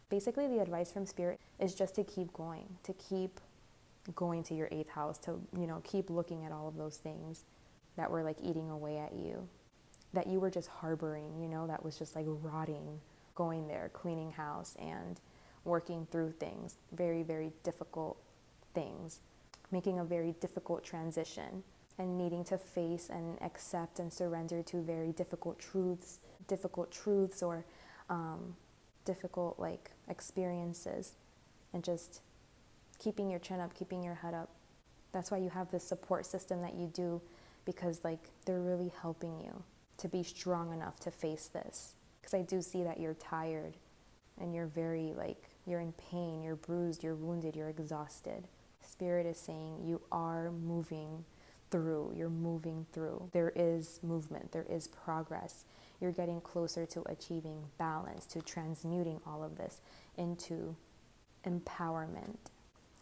Basically the advice from Spirit is just to keep going to your 8th house, to, you know, keep looking at all of those things that were like eating away at you, that you were just harboring, you know, that was just like rotting, going there, cleaning house and working through things, very, very difficult things, making a very difficult transition and needing to face and accept and surrender to very difficult truths or difficult like experiences, and just keeping your chin up, keeping your head up. That's why you have this support system that you do, because like they're really helping you to be strong enough to face this. Because I do see that you're tired and you're very like, you're in pain, you're bruised, you're wounded, you're exhausted. Spirit is saying you are moving through, you're moving through. There is movement, there is progress. You're getting closer to achieving balance, to transmuting all of this into empowerment.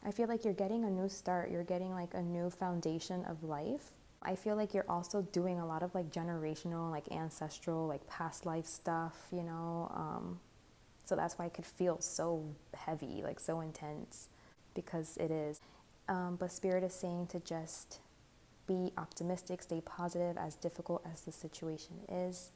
I feel like you're getting a new start. You're getting like a new foundation of life. I feel like you're also doing a lot of like generational, like ancestral, like past life stuff, you know. So that's why it could feel so heavy, like so intense, because it is. But Spirit is saying to just be optimistic, stay positive, as difficult as the situation is.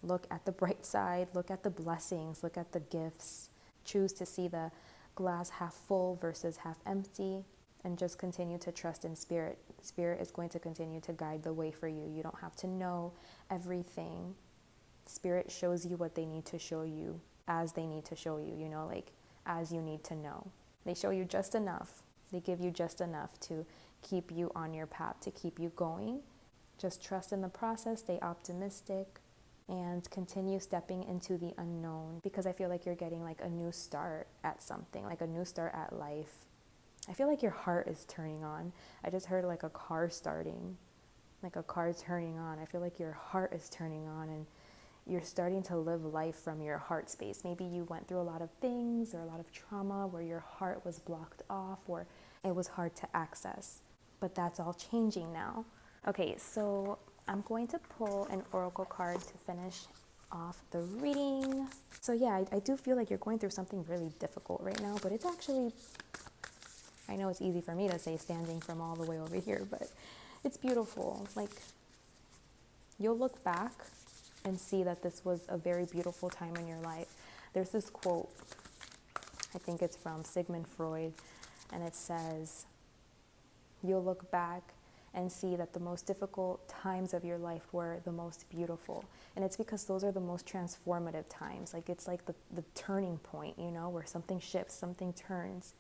Look at the bright side, look at the blessings, look at the gifts. Choose to see the glass half full versus half empty, and just continue to trust in Spirit. Spirit is going to continue to guide the way for you. You don't have to know everything. Spirit shows you what they need to show you as they need to show you, you know, like as you need to know. They show you just enough. They give you just enough to keep you on your path, to keep you going. Just trust in the process, stay optimistic, and continue stepping into the unknown, because I feel like you're getting like a new start at something, like a new start at life. I feel like your heart is turning on. I just heard like a car starting, like a car turning on. I feel like your heart is turning on, and you're starting to live life from your heart space. Maybe you went through a lot of things or a lot of trauma where your heart was blocked off or it was hard to access, but that's all changing now. Okay, so I'm going to pull an oracle card to finish off the reading. So yeah, I do feel like you're going through something really difficult right now, but it's actually, I know it's easy for me to say standing from all the way over here, but it's beautiful. Like, you'll look back and see that this was a very beautiful time in your life. There's this quote, I think it's from Sigmund Freud, and it says, you'll look back and see that the most difficult times of your life were the most beautiful. And it's because those are the most transformative times. Like, it's like the turning point, you know, where something shifts, something turns,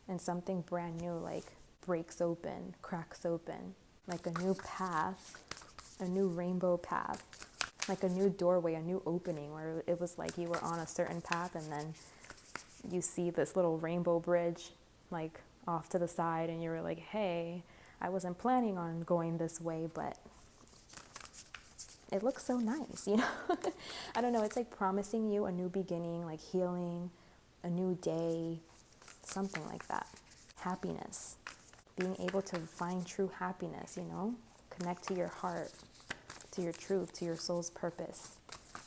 and something brand new, like, breaks open, cracks open, like a new path, a new rainbow path, like a new doorway, a new opening, where it was like you were on a certain path and then you see this little rainbow bridge, like, off to the side, and you were like, hey, I wasn't planning on going this way, but it looks so nice, you know? I don't know, it's like promising you a new beginning, like healing, a new day, something like that. Happiness, being able to find true happiness, you know? Connect to your heart, to your truth, to your soul's purpose,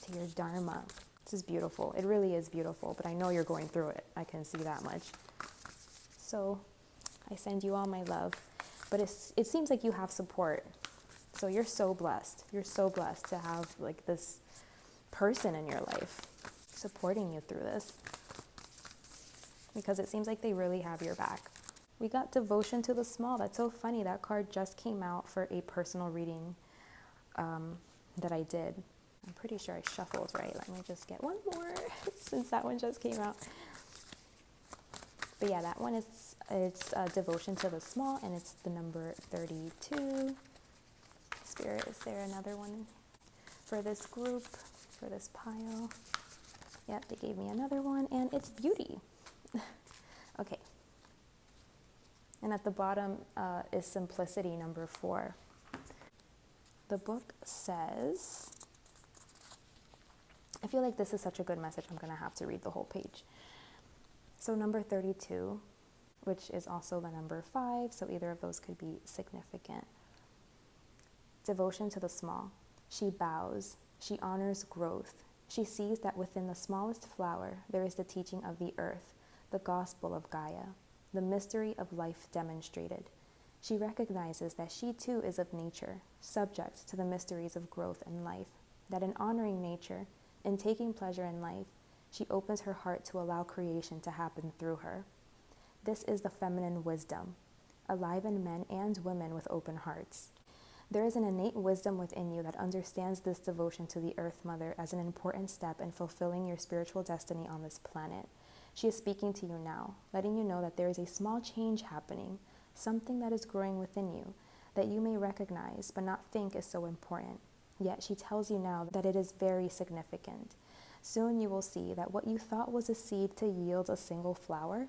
to your dharma. This is beautiful. It really is beautiful, but I know you're going through it. I can see that much. So I send you all my love. But it seems like you have support. So you're so blessed. You're so blessed to have like this person in your life supporting you through this, because it seems like they really have your back. We got devotion to the small. That's so funny. That card just came out for a personal reading that I did. I'm pretty sure I shuffled right. Let me just get one more since that one just came out. But yeah, that one is, it's devotion to the small, and it's the number 32. Spirit, is there another one for this group, for this pile? Yep, they gave me another one, and it's beauty. Okay. And at the bottom is simplicity, number 4. The book says, I feel like this is such a good message, I'm going to have to read the whole page. So number 32, which is also the number 5, so either of those could be significant. Devotion to the small. She bows. She honors growth. She sees that within the smallest flower there is the teaching of the earth, the gospel of Gaia, the mystery of life demonstrated. She recognizes that she too is of nature, subject to the mysteries of growth and life, that in honoring nature, in taking pleasure in life, she opens her heart to allow creation to happen through her. This is the feminine wisdom, alive in men and women with open hearts. There is an innate wisdom within you that understands this devotion to the Earth Mother as an important step in fulfilling your spiritual destiny on this planet. She is speaking to you now, letting you know that there is a small change happening, something that is growing within you, that you may recognize but not think is so important. Yet she tells you now that it is very significant. Soon you will see that what you thought was a seed to yield a single flower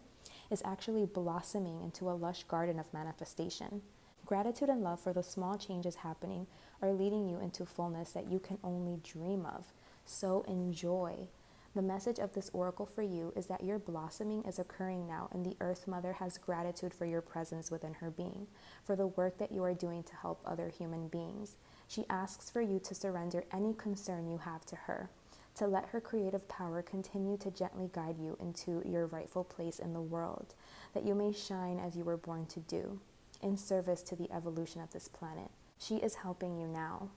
is actually blossoming into a lush garden of manifestation. Gratitude and love for the small changes happening are leading you into fullness that you can only dream of. So enjoy. The message of this oracle for you is that your blossoming is occurring now, and the Earth Mother has gratitude for your presence within her being, for the work that you are doing to help other human beings. She asks for you to surrender any concern you have to her, to let her creative power continue to gently guide you into your rightful place in the world, that you may shine as you were born to do, in service to the evolution of this planet. She is helping you now.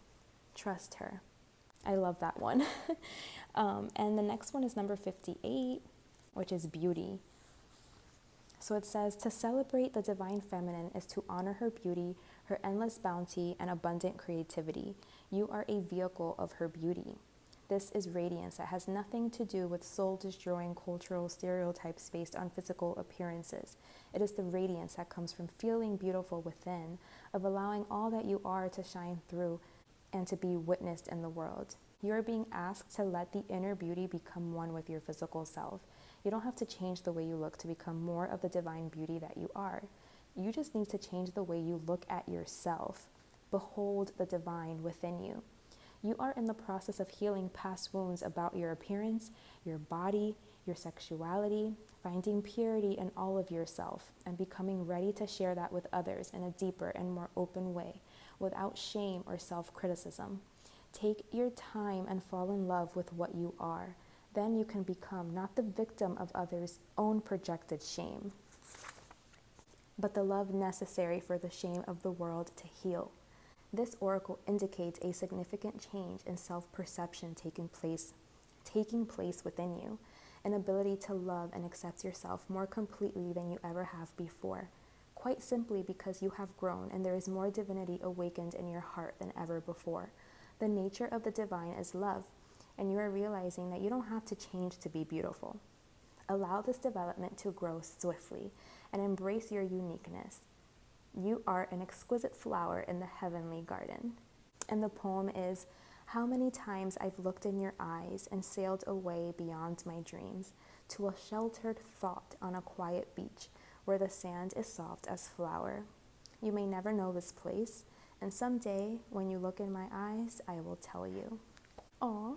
Trust her. I love that one. And the next one is number 58, which is beauty. So it says, to celebrate the divine feminine is to honor her beauty, her endless bounty, and abundant creativity. You are a vehicle of her beauty. This is radiance that has nothing to do with soul-destroying cultural stereotypes based on physical appearances. It is the radiance that comes from feeling beautiful within, of allowing all that you are to shine through and to be witnessed in the world. You are being asked to let the inner beauty become one with your physical self. You don't have to change the way you look to become more of the divine beauty that you are. You just need to change the way you look at yourself. Behold the divine within you. You are in the process of healing past wounds about your appearance, your body, your sexuality, finding purity in all of yourself, and becoming ready to share that with others in a deeper and more open way, without shame or self-criticism. Take your time and fall in love with what you are. Then you can become not the victim of others' own projected shame, but the love necessary for the shame of the world to heal. This oracle indicates a significant change in self-perception taking place within you, an ability to love and accept yourself more completely than you ever have before, quite simply because you have grown and there is more divinity awakened in your heart than ever before. The nature of the divine is love, and you are realizing that you don't have to change to be beautiful. Allow this development to grow swiftly and embrace your uniqueness. You are an exquisite flower in the heavenly garden. And the poem is, how many times I've looked in your eyes and sailed away beyond my dreams to a sheltered thought on a quiet beach where the sand is soft as flour. You may never know this place, and someday when you look in my eyes, I will tell you. Aw.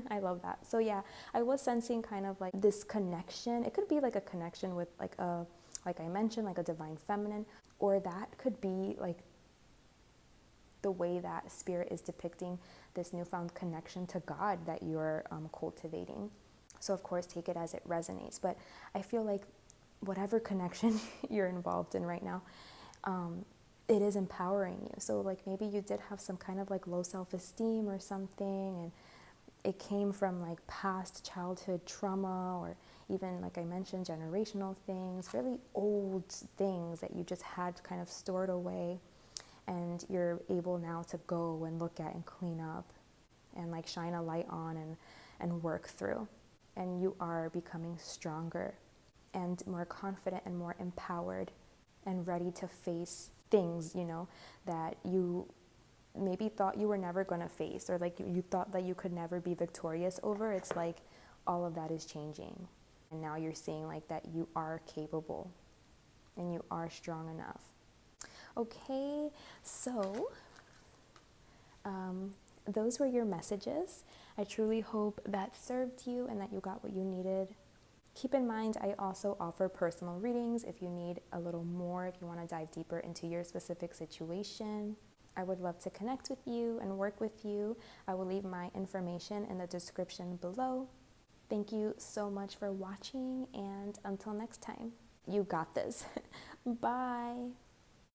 I love that. So yeah, I was sensing kind of like this connection. It could be like a connection with like I mentioned, like a divine feminine, or that could be like the way that spirit is depicting this newfound connection to God that you're cultivating. So of course, take it as it resonates. But I feel like whatever connection you're involved in right now, it is empowering you. So like maybe you did have some kind of like low self-esteem or something, and it came from like past childhood trauma, or even, like I mentioned, generational things, really old things that you just had kind of stored away, and you're able now to go and look at and clean up and like shine a light on and work through. And you are becoming stronger and more confident and more empowered and ready to face things, you know, that you maybe thought you were never going to face, or like you thought that you could never be victorious over. It's like all of that is changing. And now you're seeing like that you are capable and you are strong enough. Okay, so those were your messages. I truly hope that served you and that you got what you needed. Keep in mind, I also offer personal readings if you need a little more, if you want to dive deeper into your specific situation. I would love to connect with you and work with you. I will leave my information in the description below. Thank you so much for watching, and until next time, you got this. Bye.